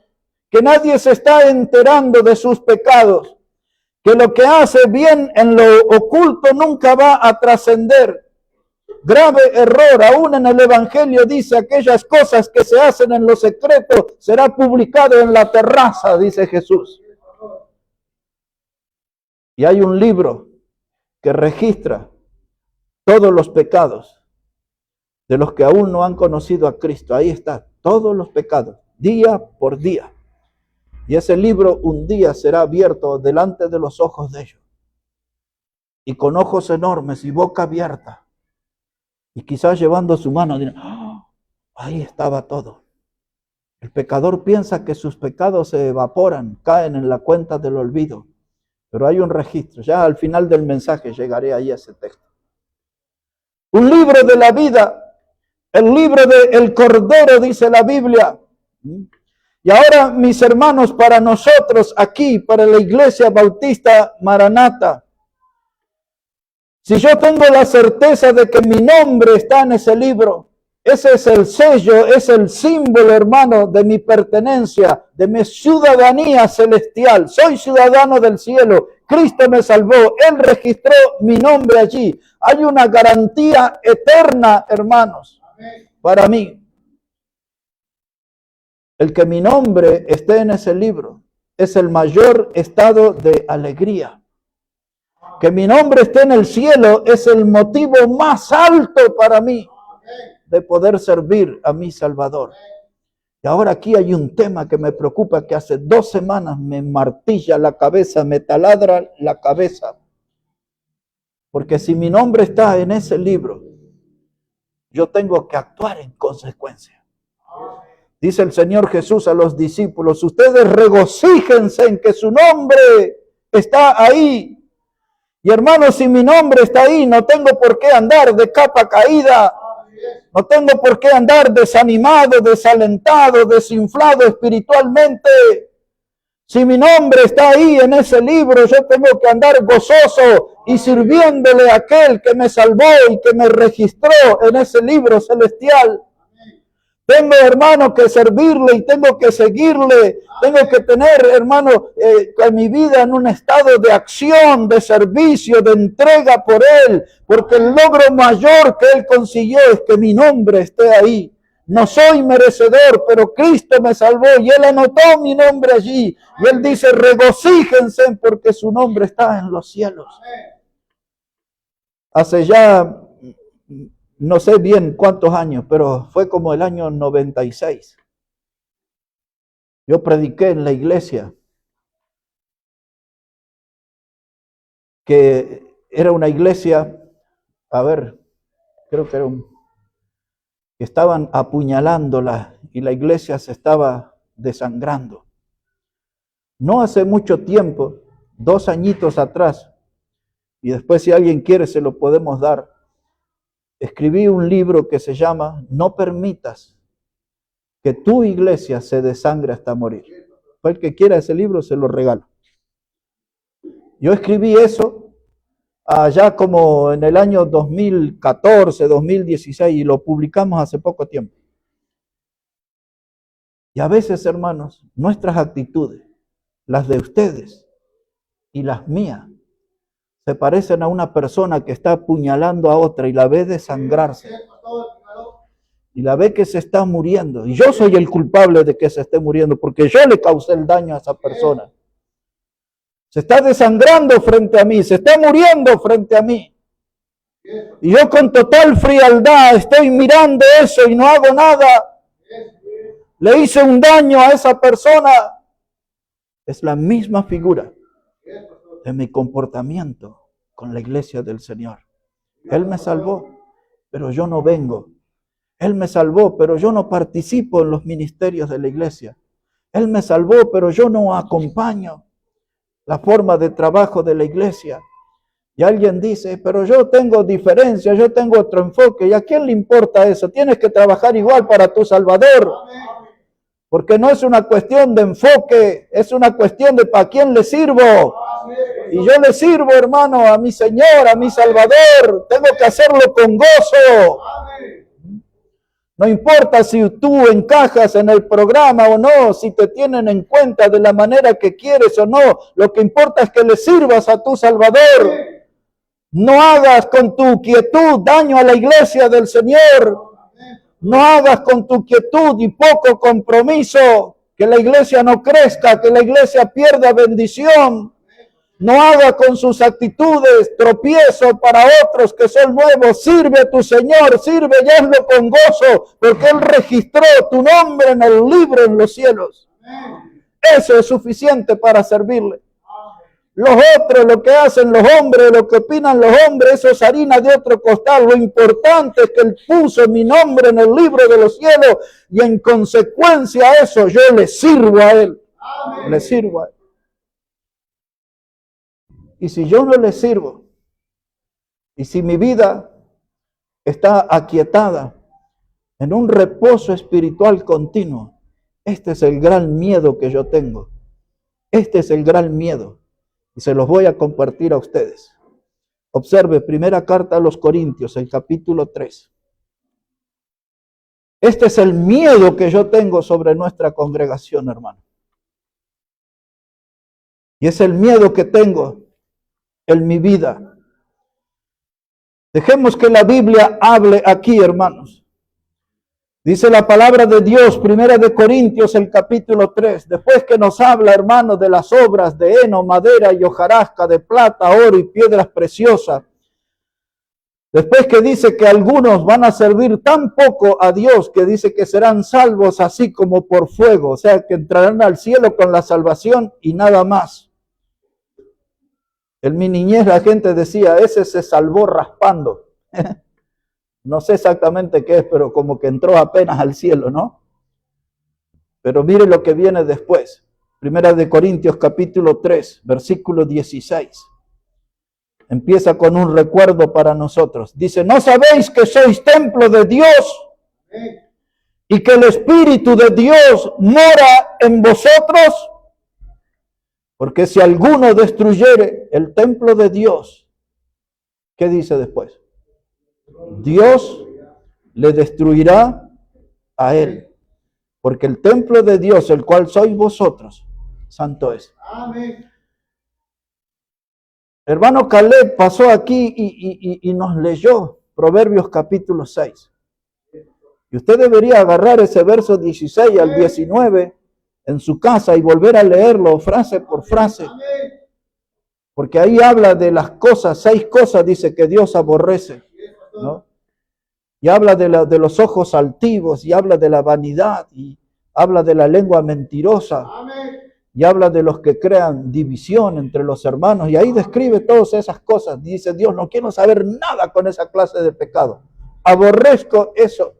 que nadie se está enterando de sus pecados, que lo que hace bien en lo oculto nunca va a trascender. Grave error, aún en el Evangelio dice aquellas cosas que se hacen en lo secreto, será publicado en la terraza, dice Jesús. Y hay un libro que registra todos los pecados de los que aún no han conocido a Cristo. Ahí está, todos los pecados, día por día. Y ese libro un día será abierto delante de los ojos de ellos. Y con ojos enormes y boca abierta. Y quizás llevando su mano, dirán, ¡oh! Ahí estaba todo. El pecador piensa que sus pecados se evaporan, caen en la cuenta del olvido. Pero hay un registro. Ya al final del mensaje llegaré ahí a ese texto. Un libro de la vida. El libro del Cordero, dice la Biblia. Y ahora, mis hermanos, para nosotros aquí, para la Iglesia Bautista Maranata, si yo tengo la certeza de que mi nombre está en ese libro, ese es el sello, es el símbolo, hermano, de mi pertenencia, de mi ciudadanía celestial. Soy ciudadano del cielo. Cristo me salvó. Él registró mi nombre allí. Hay una garantía eterna, hermanos, para mí. El que mi nombre esté en ese libro es el mayor estado de alegría. Que mi nombre esté en el cielo es el motivo más alto para mí de poder servir a mi Salvador. Y ahora aquí hay un tema que me preocupa, que hace 2 semanas me martilla la cabeza, me taladra la cabeza. Porque si mi nombre está en ese libro, yo tengo que actuar en consecuencia. Dice el Señor Jesús a los discípulos, ustedes regocíjense en que su nombre está ahí. Y hermanos, si mi nombre está ahí, no tengo por qué andar de capa caída. No tengo por qué andar desanimado, desalentado, desinflado espiritualmente. Si mi nombre está ahí en ese libro, yo tengo que andar gozoso y sirviéndole a aquel que me salvó y que me registró en ese libro celestial. Tengo, hermano, que servirle y tengo que seguirle. Tengo que tener, hermano, mi vida en un estado de acción, de servicio, de entrega por Él. Porque el logro mayor que Él consiguió es que mi nombre esté ahí. No soy merecedor, pero Cristo me salvó y Él anotó mi nombre allí. Y Él dice, regocíjense porque su nombre está en los cielos. Hace ya... no sé bien cuántos años, pero fue como el año 96. Yo prediqué en la iglesia, que era una iglesia, creo que era que estaban apuñalándola y la iglesia se estaba desangrando. No hace mucho tiempo, 2 añitos atrás, y después si alguien quiere se lo podemos dar, escribí un libro que se llama No permitas que tu iglesia se desangre hasta morir. El que quiera ese libro se lo regalo. Yo escribí eso allá como en el año 2014, 2016 y lo publicamos hace poco tiempo. Y a veces, hermanos, nuestras actitudes, las de ustedes y las mías, se parecen a una persona que está apuñalando a otra y la ve desangrarse. Y la ve que se está muriendo. Y yo soy el culpable de que se esté muriendo porque yo le causé el daño a esa persona. Se está desangrando frente a mí, se está muriendo frente a mí. Y yo con total frialdad estoy mirando eso y no hago nada. Le hice un daño a esa persona. Es la misma figura de mi comportamiento con la iglesia del Señor. Él me salvó, pero yo no vengo. Él me salvó, pero yo no participo en los ministerios de la iglesia. Él me salvó, pero yo no acompaño la forma de trabajo de la iglesia. Y alguien dice, pero yo tengo diferencia, yo tengo otro enfoque. ¿Y a quién le importa eso? Tienes que trabajar igual para tu Salvador. Porque no es una cuestión de enfoque, es una cuestión de para quién le sirvo. Y yo le sirvo, hermano, a mi Señor, a mi Salvador. Tengo que hacerlo con gozo. No importa si tú encajas en el programa o no, si te tienen en cuenta de la manera que quieres o no. Lo que importa es que le sirvas a tu Salvador. No hagas con tu quietud daño a la iglesia del Señor. No hagas con tu quietud y poco compromiso que la iglesia no crezca, que la iglesia pierda bendición. No haga con sus actitudes tropiezo para otros que son nuevos. Sirve a tu Señor, sirve y hazlo con gozo, porque Él registró tu nombre en el libro en los cielos. Eso es suficiente para servirle. Los otros, lo que hacen los hombres, lo que opinan los hombres, eso es harina de otro costal. Lo importante es que Él puso mi nombre en el libro de los cielos y en consecuencia a eso yo le sirvo a Él. Le sirvo a Él. Y si yo no le sirvo, y si mi vida está aquietada en un reposo espiritual continuo, este es el gran miedo que yo tengo. Este es el gran miedo. Y se los voy a compartir a ustedes. Observe, primera carta a los Corintios, el capítulo 3. Este es el miedo que yo tengo sobre nuestra congregación, hermano. Y es el miedo que tengo en mi vida. Dejemos que la Biblia hable aquí, hermanos. Dice la palabra de Dios, primera de Corintios, el capítulo 3. Después que nos habla, hermanos, de las obras de heno, madera y hojarasca, de plata, oro y piedras preciosas. Después que dice que algunos van a servir tan poco a Dios que dice que serán salvos así como por fuego. O sea, que entrarán al cielo con la salvación y nada más. En mi niñez la gente decía, ese se salvó raspando. No sé exactamente qué es, pero como que entró apenas al cielo, ¿no? Pero mire lo que viene después. Primera de Corintios capítulo 3, versículo 16. Empieza con un recuerdo para nosotros. Dice, ¿no sabéis que sois templo de Dios y que el Espíritu de Dios mora en vosotros? Porque si alguno destruyere el templo de Dios, ¿qué dice después? Dios le destruirá a él, porque el templo de Dios, el cual sois vosotros, santo es. Amén. Hermano Caleb pasó aquí y nos leyó Proverbios capítulo 6. Y usted debería agarrar ese verso 16 al 19 en su casa y volver a leerlo frase por frase. Porque ahí habla de las cosas, 6 cosas dice que Dios aborrece, ¿no? Y habla de los ojos altivos, y habla de la vanidad, y habla de la lengua mentirosa, y habla de los que crean división entre los hermanos, y ahí describe todas esas cosas. Dice Dios, no quiero saber nada con esa clase de pecado. Aborrezco eso.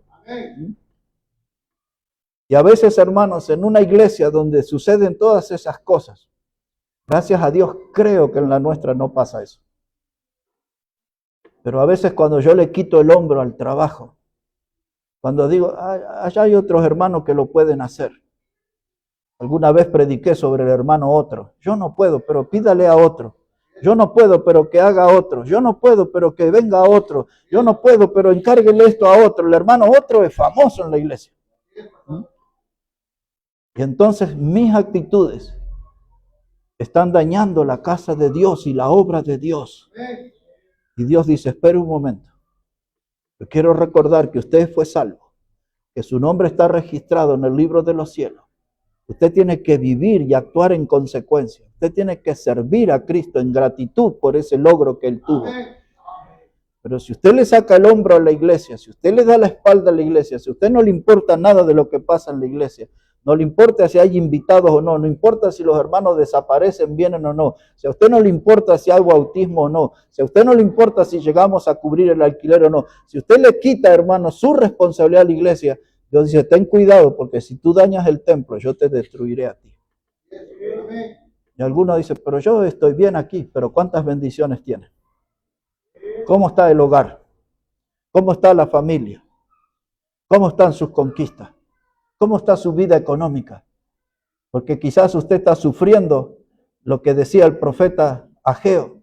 Y a veces, hermanos, en una iglesia donde suceden todas esas cosas, gracias a Dios creo que en la nuestra no pasa eso. Pero a veces cuando yo le quito el hombro al trabajo, cuando digo, allá hay otros hermanos que lo pueden hacer. Alguna vez prediqué sobre el hermano otro. Yo no puedo, pero pídale a otro. Yo no puedo, pero que haga otro. Yo no puedo, pero que venga otro. Yo no puedo, pero encárguele esto a otro. El hermano otro es famoso en la iglesia. Y entonces mis actitudes están dañando la casa de Dios y la obra de Dios. Y Dios dice, espere un momento. Yo quiero recordar que usted fue salvo, que su nombre está registrado en el libro de los cielos. Usted tiene que vivir y actuar en consecuencia. Usted tiene que servir a Cristo en gratitud por ese logro que Él tuvo. Pero si usted le saca el hombro a la iglesia, si usted le da la espalda a la iglesia, si a usted no le importa nada de lo que pasa en la iglesia, no le importa si hay invitados o no, no importa si los hermanos desaparecen, vienen o no, si a usted no le importa si hay bautismo o no, si a usted no le importa si llegamos a cubrir el alquiler o no, si usted le quita, hermano, su responsabilidad a la iglesia, Dios dice, ten cuidado porque si tú dañas el templo, yo te destruiré a ti. Y algunos dicen, pero yo estoy bien aquí, pero ¿cuántas bendiciones tiene? ¿Cómo está el hogar? ¿Cómo está la familia? ¿Cómo están sus conquistas? ¿Cómo está su vida económica? Porque quizás usted está sufriendo lo que decía el profeta Ageo.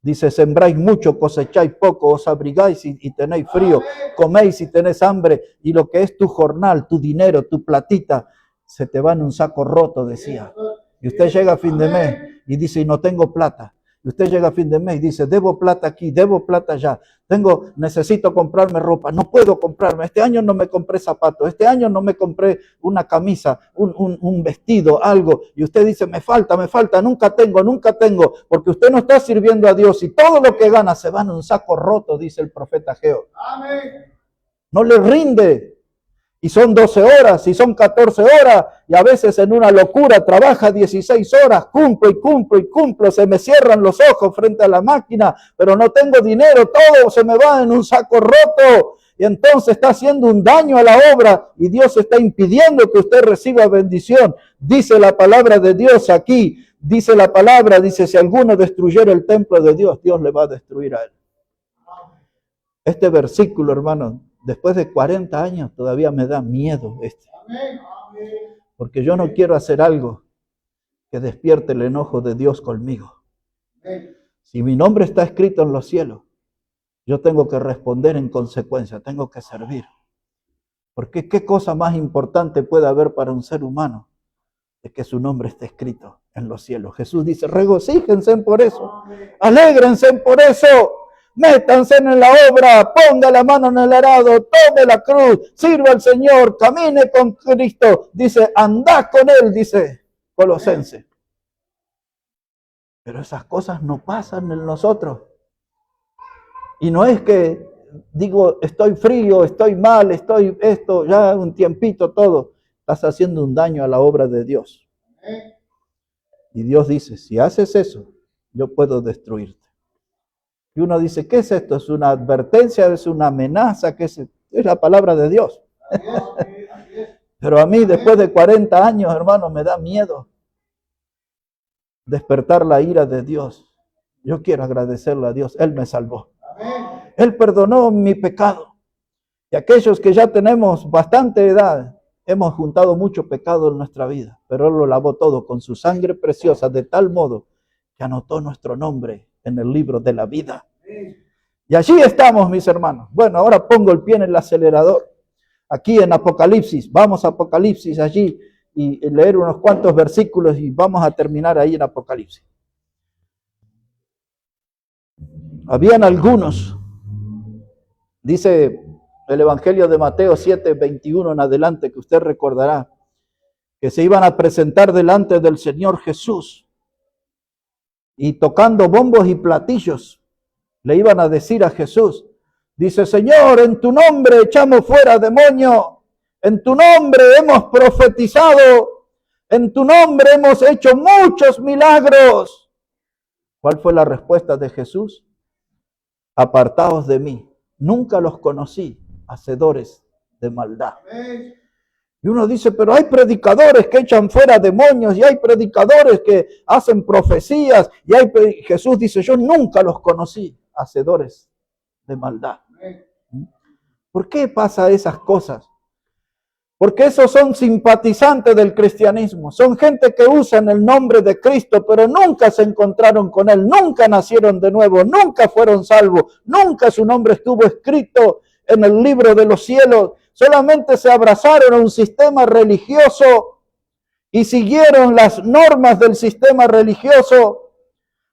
Dice, sembráis mucho, cosecháis poco, os abrigáis y tenéis frío, coméis y tenéis hambre, y lo que es tu jornal, tu dinero, tu platita, se te va en un saco roto, decía. Y usted llega a fin de mes y dice, y no tengo plata. Y usted llega a fin de mes y dice, debo plata aquí, debo plata allá. Necesito comprarme ropa, no puedo comprarme. Este año no me compré zapatos, este año no me compré una camisa, un vestido, algo. Y usted dice, me falta, nunca tengo. Porque usted no está sirviendo a Dios y todo lo que gana se va en un saco roto, dice el profeta Ageo. Amén. No le rinde. Y son 12 horas, y son 14 horas, y a veces en una locura trabaja 16 horas, cumplo, se me cierran los ojos frente a la máquina, pero no tengo dinero, todo se me va en un saco roto, y entonces está haciendo un daño a la obra, y Dios está impidiendo que usted reciba bendición. Dice la palabra de Dios aquí, dice, si alguno destruyera el templo de Dios, Dios le va a destruir a él. Este versículo, hermano, después de 40 años todavía me da miedo porque yo no quiero hacer algo que despierte el enojo de Dios conmigo. Si mi nombre está escrito en los cielos, yo tengo que responder en consecuencia, tengo que servir. Porque qué cosa más importante puede haber para un ser humano de que su nombre esté escrito en los cielos. Jesús dice, regocíjense por eso, alégrense por eso. Métanse en la obra, ponga la mano en el arado, tome la cruz, sirva al Señor, camine con Cristo. Dice, andad con Él, dice Colosenses. Pero esas cosas no pasan en nosotros. Y no es que digo, estoy frío, estoy mal, estoy esto, ya un tiempito todo. Estás haciendo un daño a la obra de Dios. Y Dios dice, si haces eso, yo puedo destruirte. Y uno dice, ¿qué es esto? ¿Es una advertencia? ¿Es una amenaza? ¿Qué es? Es la palabra de Dios. Pero a mí, después de 40 años, hermano, me da miedo despertar la ira de Dios. Yo quiero agradecerle a Dios. Él me salvó. Él perdonó mi pecado. Y aquellos que ya tenemos bastante edad, hemos juntado mucho pecado en nuestra vida, pero Él lo lavó todo con su sangre preciosa, de tal modo que anotó nuestro nombre en el libro de la vida. Y allí estamos, mis hermanos. Bueno, ahora pongo el pie en el acelerador. Aquí en Apocalipsis, vamos a Apocalipsis allí y leer unos cuantos versículos y vamos a terminar ahí en Apocalipsis. Habían algunos, dice el Evangelio de Mateo 7, 21 en adelante, que usted recordará, que se iban a presentar delante del Señor Jesús. Y tocando bombos y platillos, le iban a decir a Jesús, dice, Señor, en tu nombre echamos fuera demonio, en tu nombre hemos profetizado, en tu nombre hemos hecho muchos milagros. ¿Cuál fue la respuesta de Jesús? Apartaos de mí, nunca los conocí, hacedores de maldad. Y uno dice, pero hay predicadores que echan fuera demonios y hay predicadores que hacen profecías y Jesús dice, yo nunca los conocí, hacedores de maldad. ¿Por qué pasa esas cosas? Porque esos son simpatizantes del cristianismo, son gente que usan el nombre de Cristo, pero nunca se encontraron con Él, nunca nacieron de nuevo, nunca fueron salvos, nunca su nombre estuvo escrito en el libro de los cielos. Solamente se abrazaron a un sistema religioso y siguieron las normas del sistema religioso.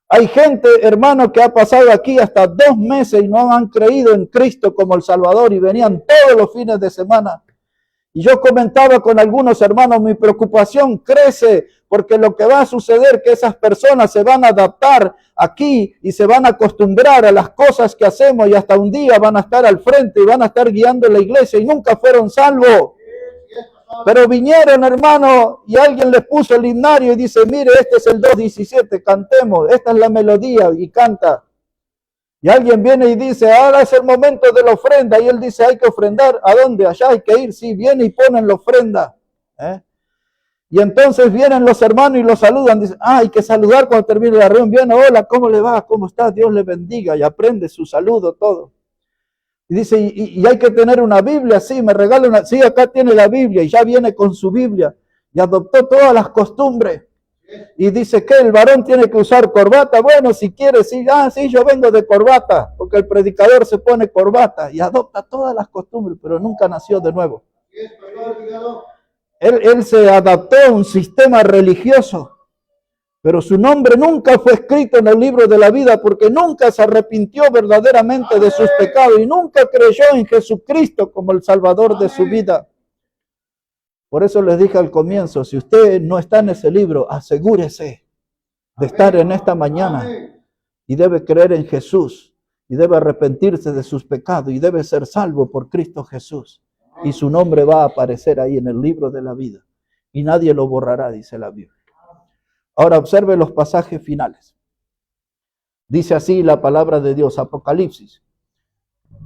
Hay gente, hermano, que ha pasado aquí hasta 2 meses y no han creído en Cristo como el Salvador y venían todos los fines de semana. Y yo comentaba con algunos hermanos, mi preocupación crece porque lo que va a suceder es que esas personas se van a adaptar aquí y se van a acostumbrar a las cosas que hacemos y hasta un día van a estar al frente y van a estar guiando la iglesia y nunca fueron salvos. Pero vinieron, hermano, y alguien les puso el himnario y dice, mire, este es el 2:17, cantemos, esta es la melodía y canta. Y alguien viene y dice, ahora es el momento de la ofrenda. Y él dice, hay que ofrendar. ¿A dónde? Allá hay que ir. Sí, viene y ponen la ofrenda. Y entonces vienen los hermanos y los saludan. Dicen, hay que saludar cuando termine la reunión. Viene, hola, ¿cómo le va? ¿Cómo está? Dios le bendiga. Y aprende su saludo, todo. Y dice, y hay que tener una Biblia. Sí, me regala una. Sí, acá tiene la Biblia. Y ya viene con su Biblia. Y adoptó todas las costumbres. Y dice que el varón tiene que usar corbata. Bueno, si quiere, sí, sí, yo vengo de corbata, porque el predicador se pone corbata y adopta todas las costumbres, pero nunca nació de nuevo. Él se adaptó a un sistema religioso pero su nombre nunca fue escrito en el libro de la vida porque nunca se arrepintió verdaderamente de sus pecados y nunca creyó en Jesucristo como el Salvador de su vida. Por eso les dije al comienzo, si usted no está en ese libro, asegúrese de estar en esta mañana y debe creer en Jesús y debe arrepentirse de sus pecados y debe ser salvo por Cristo Jesús. Y su nombre va a aparecer ahí en el libro de la vida y nadie lo borrará, dice la Biblia. Ahora observe los pasajes finales. Dice así la palabra de Dios, Apocalipsis.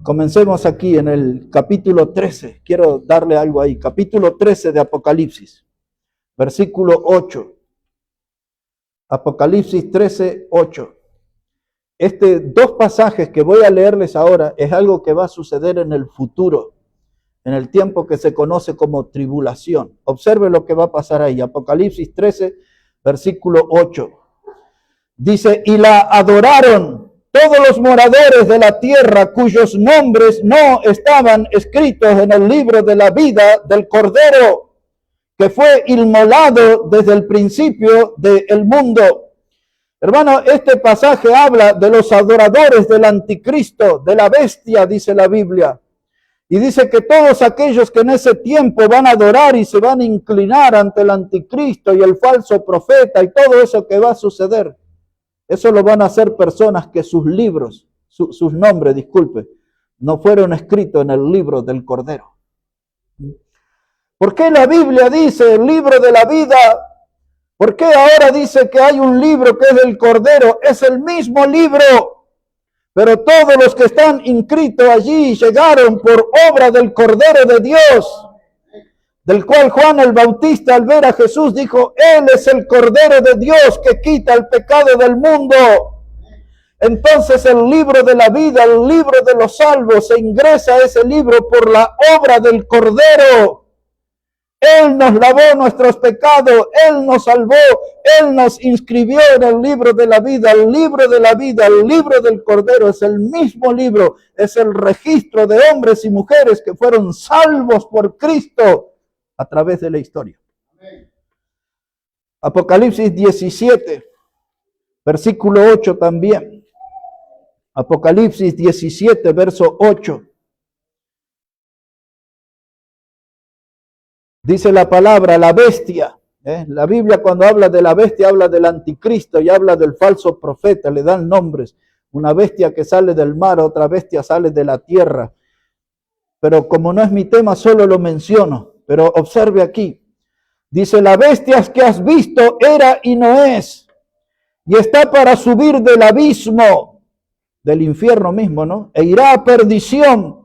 Comencemos aquí en el capítulo 13. Quiero darle algo ahí. Capítulo 13 de Apocalipsis, versículo 8. Apocalipsis 13, 8. Dos pasajes que voy a leerles ahora es algo que va a suceder en el futuro, en el tiempo que se conoce como tribulación. Observe lo que va a pasar ahí. Apocalipsis 13, versículo 8. Dice, y la adoraron todos los moradores de la tierra cuyos nombres no estaban escritos en el libro de la vida del Cordero, que fue inmolado desde el principio del mundo. Hermano, este pasaje habla de los adoradores del anticristo, de la bestia, dice la Biblia. Y dice que todos aquellos que en ese tiempo van a adorar y se van a inclinar ante el anticristo y el falso profeta y todo eso que va a suceder, eso lo van a hacer personas que sus libros, sus nombres, no fueron escritos en el libro del Cordero. ¿Por qué la Biblia dice el libro de la vida? ¿Por qué ahora dice que hay un libro que es del Cordero? Es el mismo libro, pero todos los que están inscritos allí llegaron por obra del Cordero de Dios, del cual Juan el Bautista al ver a Jesús dijo, Él es el Cordero de Dios que quita el pecado del mundo. Entonces el libro de la vida, el libro de los salvos, se ingresa a ese libro por la obra del Cordero. Él nos lavó nuestros pecados, Él nos salvó, Él nos inscribió en el libro de la vida. El libro de la vida, el libro del Cordero es el mismo libro, es el registro de hombres y mujeres que fueron salvos por Cristo a través de la historia. Apocalipsis 17, versículo 8 también. Apocalipsis 17, verso 8. Dice la palabra, la bestia. La Biblia cuando habla de la bestia habla del anticristo y habla del falso profeta, le dan nombres. Una bestia que sale del mar, otra bestia sale de la tierra. Pero como no es mi tema, solo lo menciono. Pero observe aquí. Dice, la bestia que has visto era y no es. Y está para subir del abismo, del infierno mismo, ¿no? E irá a perdición.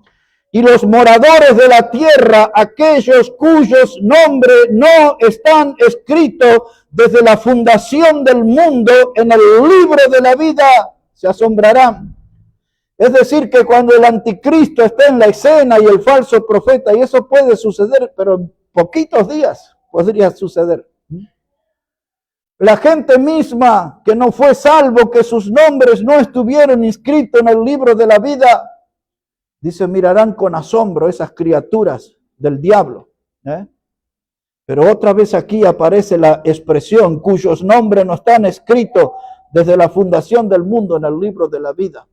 Y los moradores de la tierra, aquellos cuyos nombres no están escritos desde la fundación del mundo en el libro de la vida, se asombrarán. Es decir, que cuando el anticristo esté en la escena y el falso profeta, y eso puede suceder, pero en poquitos días podría suceder. La gente misma que no fue salvo, que sus nombres no estuvieron inscritos en el libro de la vida, dice, mirarán con asombro esas criaturas del diablo. Pero otra vez aquí aparece la expresión, cuyos nombres no están escritos desde la fundación del mundo en el libro de la vida.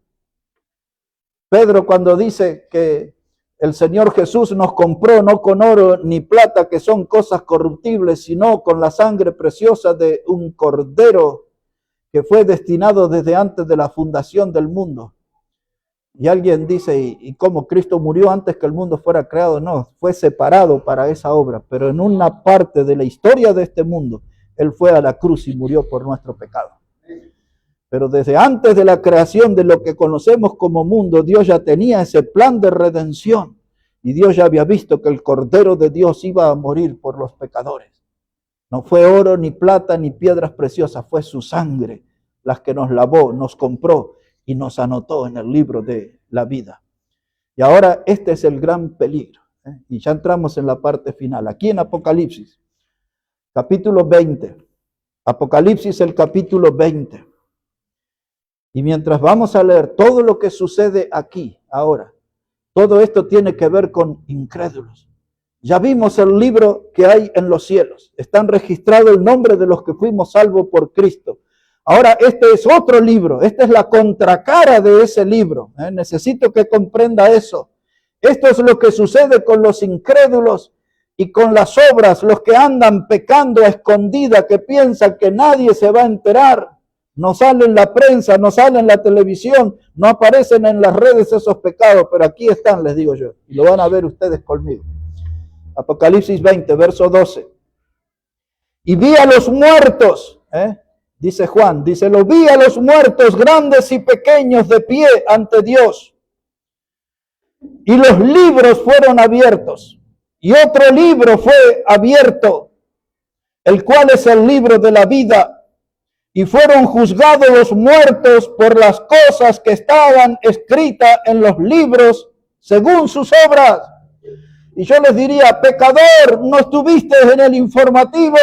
Pedro cuando dice que el Señor Jesús nos compró no con oro ni plata, que son cosas corruptibles, sino con la sangre preciosa de un cordero que fue destinado desde antes de la fundación del mundo. Y alguien dice, ¿y cómo Cristo murió antes que el mundo fuera creado? No, fue separado para esa obra, pero en una parte de la historia de este mundo, Él fue a la cruz y murió por nuestro pecado. Pero desde antes de la creación de lo que conocemos como mundo, Dios ya tenía ese plan de redención. Y Dios ya había visto que el Cordero de Dios iba a morir por los pecadores. No fue oro, ni plata, ni piedras preciosas, fue su sangre las que nos lavó, nos compró y nos anotó en el libro de la vida. Y ahora este es el gran peligro. Y ya entramos en la parte final. Aquí en Apocalipsis, capítulo 20. Apocalipsis, el capítulo 20. Y mientras vamos a leer todo lo que sucede aquí, ahora, todo esto tiene que ver con incrédulos. Ya vimos el libro que hay en los cielos. Están registrados el nombre de los que fuimos salvos por Cristo. Ahora, este es otro libro. Esta es la contracara de ese libro. Necesito que comprenda eso. Esto es lo que sucede con los incrédulos y con las obras, los que andan pecando a escondida, que piensan que nadie se va a enterar. No sale en la prensa, no sale en la televisión, no aparecen en las redes esos pecados, pero aquí están, les digo yo, y lo van a ver ustedes conmigo. Apocalipsis 20, verso 12. Y vi a los muertos, dice Juan, dice, lo vi a los muertos, grandes y pequeños, de pie ante Dios. Y los libros fueron abiertos. Y otro libro fue abierto, el cual es el libro de la vida. Y fueron juzgados los muertos por las cosas que estaban escritas en los libros según sus obras. Y yo les diría, pecador, no estuviste en el informativo,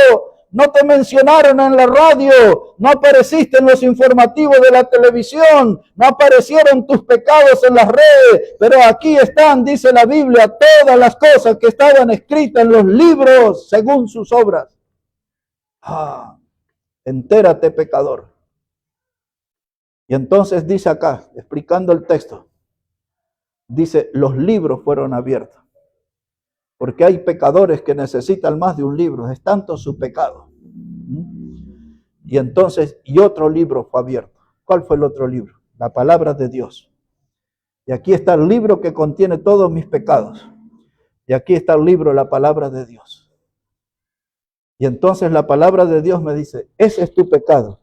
no te mencionaron en la radio, no apareciste en los informativos de la televisión, no aparecieron tus pecados en las redes, pero aquí están, dice la Biblia, todas las cosas que estaban escritas en los libros según sus obras. Entérate, pecador. Y entonces dice acá, explicando el texto, dice, los libros fueron abiertos. Porque hay pecadores que necesitan más de un libro, es tanto su pecado. Y entonces, y otro libro fue abierto. ¿Cuál fue el otro libro? La palabra de Dios. Y aquí está el libro que contiene todos mis pecados. Y aquí está el libro, la palabra de Dios. Y entonces la palabra de Dios me dice, ese es tu pecado.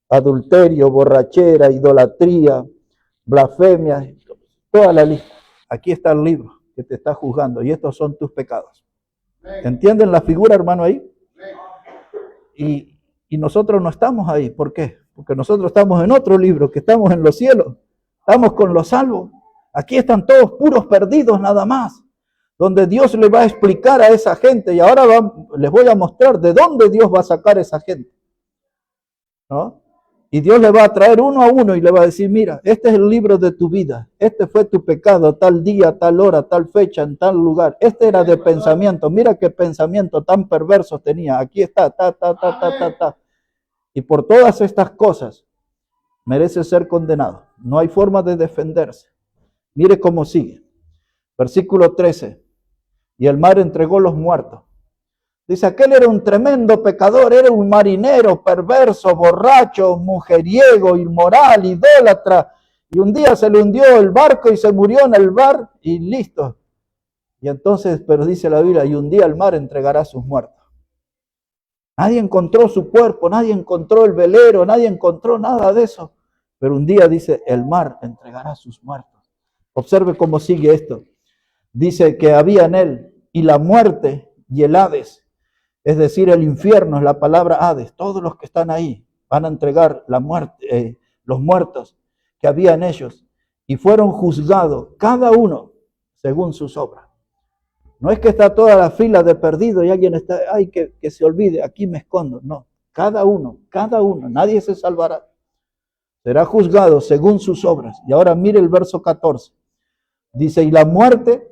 Adulterio, borrachera, idolatría, blasfemia, toda la lista. Aquí está el libro que te está juzgando y estos son tus pecados. ¿Entienden la figura, hermano, ahí? Y nosotros no estamos ahí. ¿Por qué? Porque nosotros estamos en otro libro, que estamos en los cielos. Estamos con los salvos. Aquí están todos puros perdidos nada más. Donde Dios le va a explicar a esa gente. Y ahora les voy a mostrar de dónde Dios va a sacar a esa gente. ¿No? Y Dios le va a traer uno a uno y le va a decir, mira, este es el libro de tu vida. Este fue tu pecado, tal día, tal hora, tal fecha, en tal lugar. Este era de pensamiento. Mira qué pensamiento tan perverso tenía. Aquí está, ta. Y por todas estas cosas merece ser condenado. No hay forma de defenderse. Mire cómo sigue. Versículo 13. Y el mar entregó los muertos. Dice, aquel era un tremendo pecador, era un marinero perverso, borracho, mujeriego, inmoral, idólatra. Y un día se le hundió el barco y se murió en el mar y listo. Y entonces, pero dice la Biblia, y un día el mar entregará sus muertos. Nadie encontró su cuerpo, nadie encontró el velero, nadie encontró nada de eso. Pero un día dice, el mar entregará sus muertos. Observe cómo sigue esto. Dice que había en él y la muerte y el Hades. Es decir, el infierno es la palabra Hades. Todos los que están ahí van a entregar la muerte, los muertos que había en ellos. Y fueron juzgados cada uno según sus obras. No es que está toda la fila de perdidos y alguien está, ay, que se olvide, aquí me escondo. No, cada uno, nadie se salvará. Será juzgado según sus obras. Y ahora mire el verso 14. Dice, y la muerte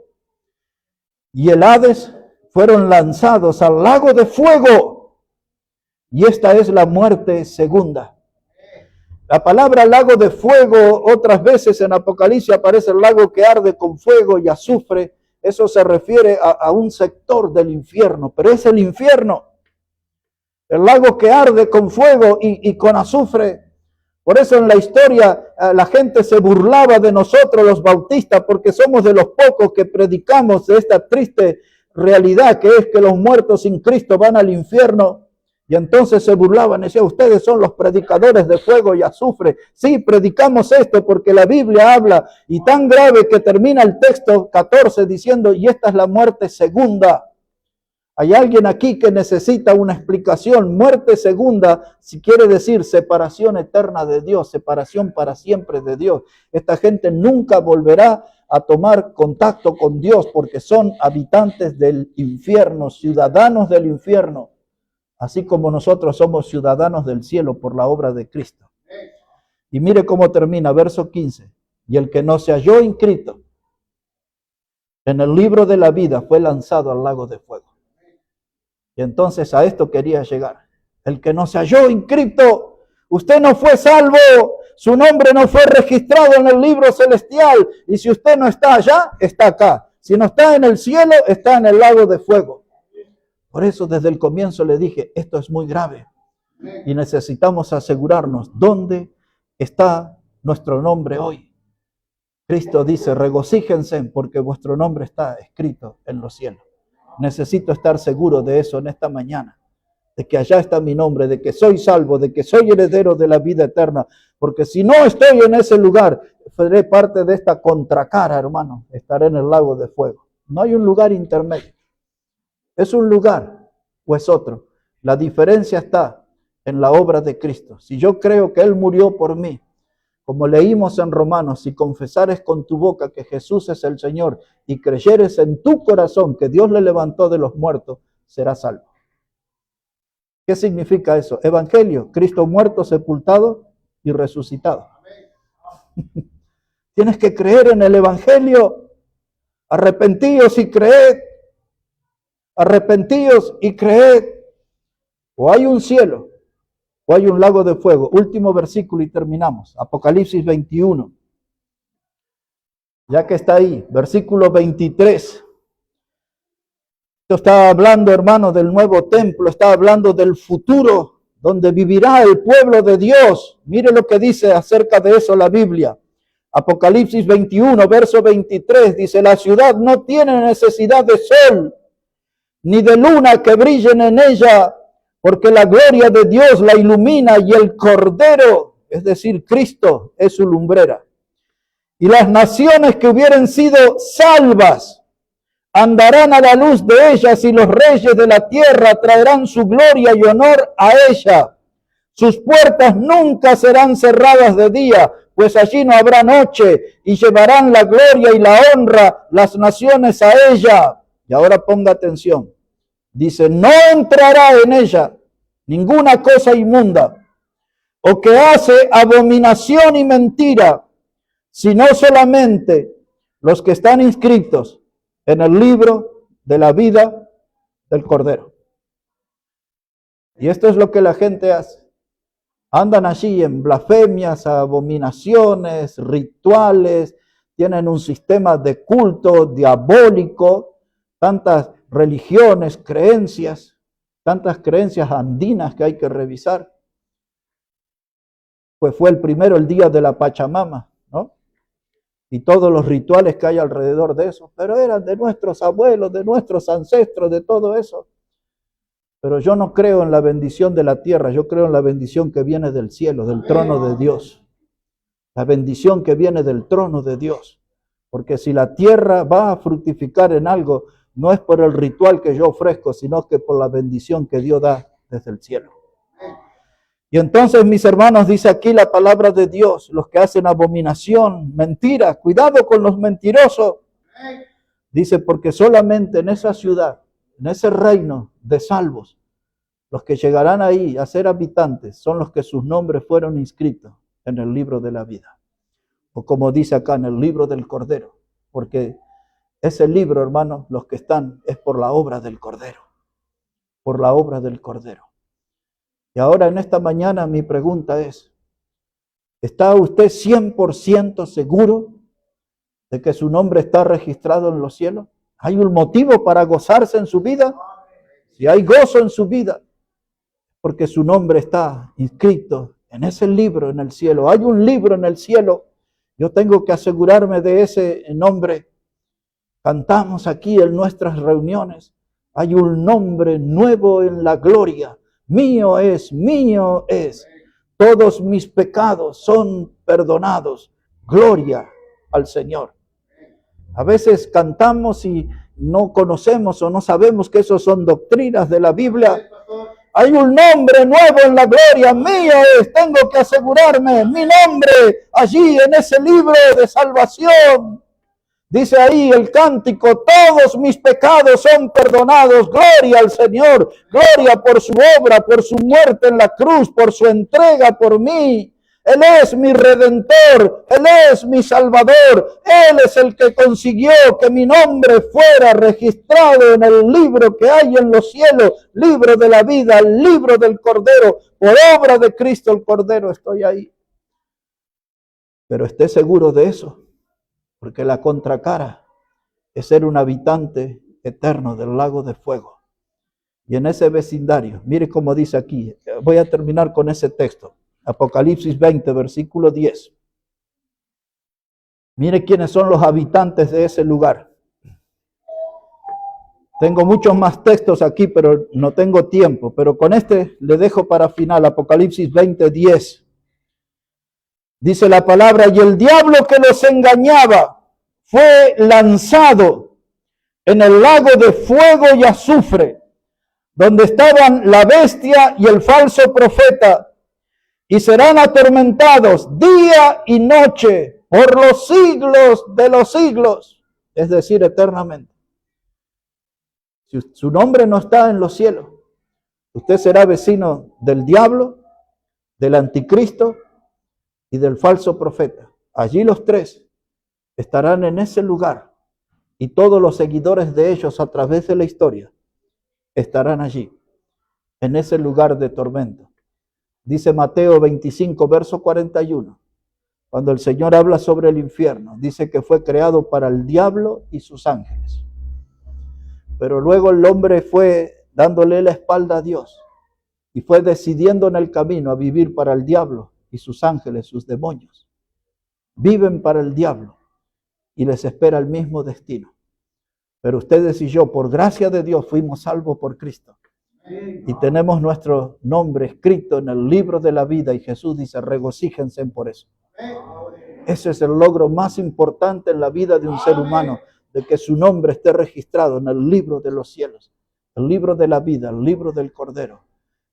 y el Hades fueron lanzados al lago de fuego. Y esta es la muerte segunda. La palabra lago de fuego, otras veces en Apocalipsis aparece el lago que arde con fuego y azufre. Eso se refiere a un sector del infierno, pero es el infierno. El lago que arde con fuego y con azufre. Por eso en la historia la gente se burlaba de nosotros los bautistas, porque somos de los pocos que predicamos de esta triste realidad que es que los muertos sin Cristo van al infierno. Y entonces se burlaban, decían, ustedes son los predicadores de fuego y azufre. Sí, predicamos esto porque la Biblia habla, y tan grave que termina el texto 14 diciendo, y esta es la muerte segunda. Hay alguien aquí que necesita una explicación. Muerte segunda, si quiere decir separación eterna de Dios, separación para siempre de Dios. Esta gente nunca volverá a tomar contacto con Dios porque son habitantes del infierno, ciudadanos del infierno, así como nosotros somos ciudadanos del cielo por la obra de Cristo. Y mire cómo termina, verso 15. Y el que no se halló inscrito en el libro de la vida fue lanzado al lago de fuego. Y entonces a esto quería llegar. El que no se halló inscrito, usted no fue salvo, su nombre no fue registrado en el libro celestial. Y si usted no está allá, está acá. Si no está en el cielo, está en el lago de fuego. Por eso desde el comienzo le dije, esto es muy grave. Y necesitamos asegurarnos dónde está nuestro nombre hoy. Cristo dice, regocíjense porque vuestro nombre está escrito en los cielos. Necesito estar seguro de eso en esta mañana, de que allá está mi nombre, de que soy salvo, de que soy heredero de la vida eterna, porque si no estoy en ese lugar, seré parte de esta contracara, hermano, estaré en el lago de fuego. No hay un lugar intermedio. ¿Es un lugar o es otro? La diferencia está en la obra de Cristo. Si yo creo que Él murió por mí, como leímos en Romanos, si confesares con tu boca que Jesús es el Señor y creyeres en tu corazón que Dios le levantó de los muertos, serás salvo. ¿Qué significa eso? Evangelio, Cristo muerto, sepultado y resucitado. Tienes que creer en el Evangelio. Arrepentíos y creed. Arrepentíos y creed. O hay un cielo o hay un lago de fuego. Último versículo y terminamos. Apocalipsis 21. Ya que está ahí, versículo 23. Esto está hablando, hermano, del nuevo templo, está hablando del futuro, donde vivirá el pueblo de Dios. Mire lo que dice acerca de eso la Biblia. Apocalipsis 21, verso 23, dice, la ciudad no tiene necesidad de sol, ni de luna que brillen en ella, porque la gloria de Dios la ilumina y el Cordero, es decir, Cristo, es su lumbrera. Y las naciones que hubieren sido salvas andarán a la luz de ellas y los reyes de la tierra traerán su gloria y honor a ella. Sus puertas nunca serán cerradas de día, pues allí no habrá noche, y llevarán la gloria y la honra las naciones a ella. Y ahora ponga atención. Dice, no entrará en ella ninguna cosa inmunda, o que hace abominación y mentira, sino solamente los que están inscritos en el libro de la vida del Cordero. Y esto es lo que la gente hace. Andan allí en blasfemias, abominaciones, rituales, tienen un sistema de culto diabólico, tantas religiones, creencias, tantas creencias andinas que hay que revisar. Pues fue el primero el día de la Pachamama, ¿no? Y todos los rituales que hay alrededor de eso, pero eran de nuestros abuelos, de nuestros ancestros, de todo eso. Pero yo no creo en la bendición de la tierra, yo creo en la bendición que viene del cielo, del trono de Dios. La bendición que viene del trono de Dios. Porque si la tierra va a fructificar en algo, no es por el ritual que yo ofrezco, sino que por la bendición que Dios da desde el cielo. Y entonces, mis hermanos, dice aquí la palabra de Dios, los que hacen abominación, mentira, cuidado con los mentirosos. Dice, porque solamente en esa ciudad, en ese reino de salvos, los que llegarán ahí a ser habitantes son los que sus nombres fueron inscritos en el libro de la vida. O como dice acá, en el libro del Cordero. Porque ese libro, hermanos, los que están es por la obra del Cordero. Por la obra del Cordero. Y ahora en esta mañana mi pregunta es, ¿está usted 100% seguro de que su nombre está registrado en los cielos? ¿Hay un motivo para gozarse en su vida? Si hay gozo en su vida, porque su nombre está inscrito en ese libro en el cielo. Hay un libro en el cielo. Yo tengo que asegurarme de ese nombre. Cantamos aquí en nuestras reuniones. Hay un nombre nuevo en la gloria. Mío es. Todos mis pecados son perdonados. Gloria al Señor. A veces cantamos y no conocemos o no sabemos que eso son doctrinas de la Biblia. Hay un nombre nuevo en la gloria, mío es, tengo que asegurarme, mi nombre allí en ese libro de salvación. Dice ahí el cántico, todos mis pecados son perdonados, gloria al Señor, gloria por su obra, por su muerte en la cruz, por su entrega por mí. Él es mi redentor, Él es mi salvador, Él es el que consiguió que mi nombre fuera registrado en el libro que hay en los cielos, libro de la vida, el libro del Cordero. Por obra de Cristo el Cordero estoy ahí. Pero esté seguro de eso, porque la contracara es ser un habitante eterno del lago de fuego. Y en ese vecindario, mire cómo dice aquí, voy a terminar con ese texto, Apocalipsis 20, versículo 10. Mire quiénes son los habitantes de ese lugar. Tengo muchos más textos aquí, pero no tengo tiempo, pero con este le dejo para final, Apocalipsis 20, 10. Dice la palabra, y el diablo que los engañaba fue lanzado en el lago de fuego y azufre, donde estaban la bestia y el falso profeta, y serán atormentados día y noche por los siglos de los siglos, es decir, eternamente. Si su nombre no está en los cielos, usted será vecino del diablo, del anticristo y del falso profeta. Allí los tres estarán en ese lugar y todos los seguidores de ellos a través de la historia estarán allí, en ese lugar de tormento. Dice Mateo 25, verso 41, cuando el Señor habla sobre el infierno, dice que fue creado para el diablo y sus ángeles. Pero luego el hombre fue dándole la espalda a Dios y fue decidiendo en el camino a vivir para el diablo y sus ángeles, sus demonios. Viven para el diablo y les espera el mismo destino. Pero ustedes y yo, por gracia de Dios, fuimos salvos por Cristo. Y tenemos nuestro nombre escrito en el libro de la vida. Y Jesús dice, regocíjense por eso. Ese es el logro más importante en la vida de un ser humano, de que su nombre esté registrado en el libro de los cielos, el libro de la vida, el libro del Cordero.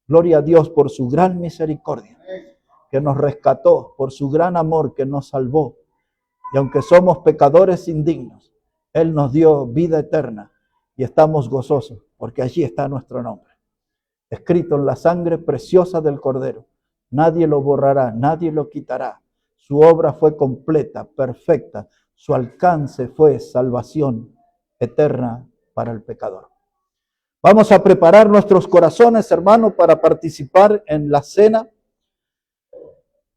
Gloria a Dios por su gran misericordia, que nos rescató, por su gran amor que nos salvó. Y aunque somos pecadores indignos, Él nos dio vida eterna y estamos gozosos, porque allí está nuestro nombre, escrito en la sangre preciosa del Cordero. Nadie lo borrará, nadie lo quitará. Su obra fue completa, perfecta. Su alcance fue salvación eterna para el pecador. Vamos a preparar nuestros corazones, hermanos, para participar en la cena.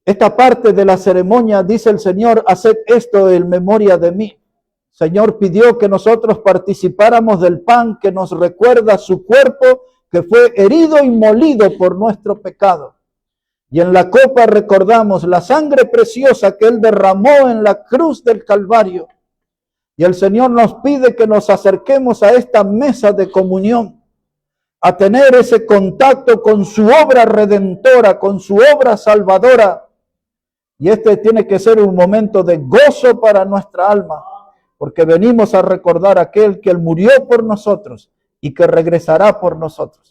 Esta parte de la ceremonia dice el Señor, haced esto en memoria de mí. El Señor pidió que nosotros participáramos del pan que nos recuerda su cuerpo, que fue herido y molido por nuestro pecado. Y en la copa recordamos la sangre preciosa que Él derramó en la cruz del Calvario. Y el Señor nos pide que nos acerquemos a esta mesa de comunión, a tener ese contacto con su obra redentora, con su obra salvadora. Y este tiene que ser un momento de gozo para nuestra alma, porque venimos a recordar a aquel que Él murió por nosotros y que regresará por nosotros.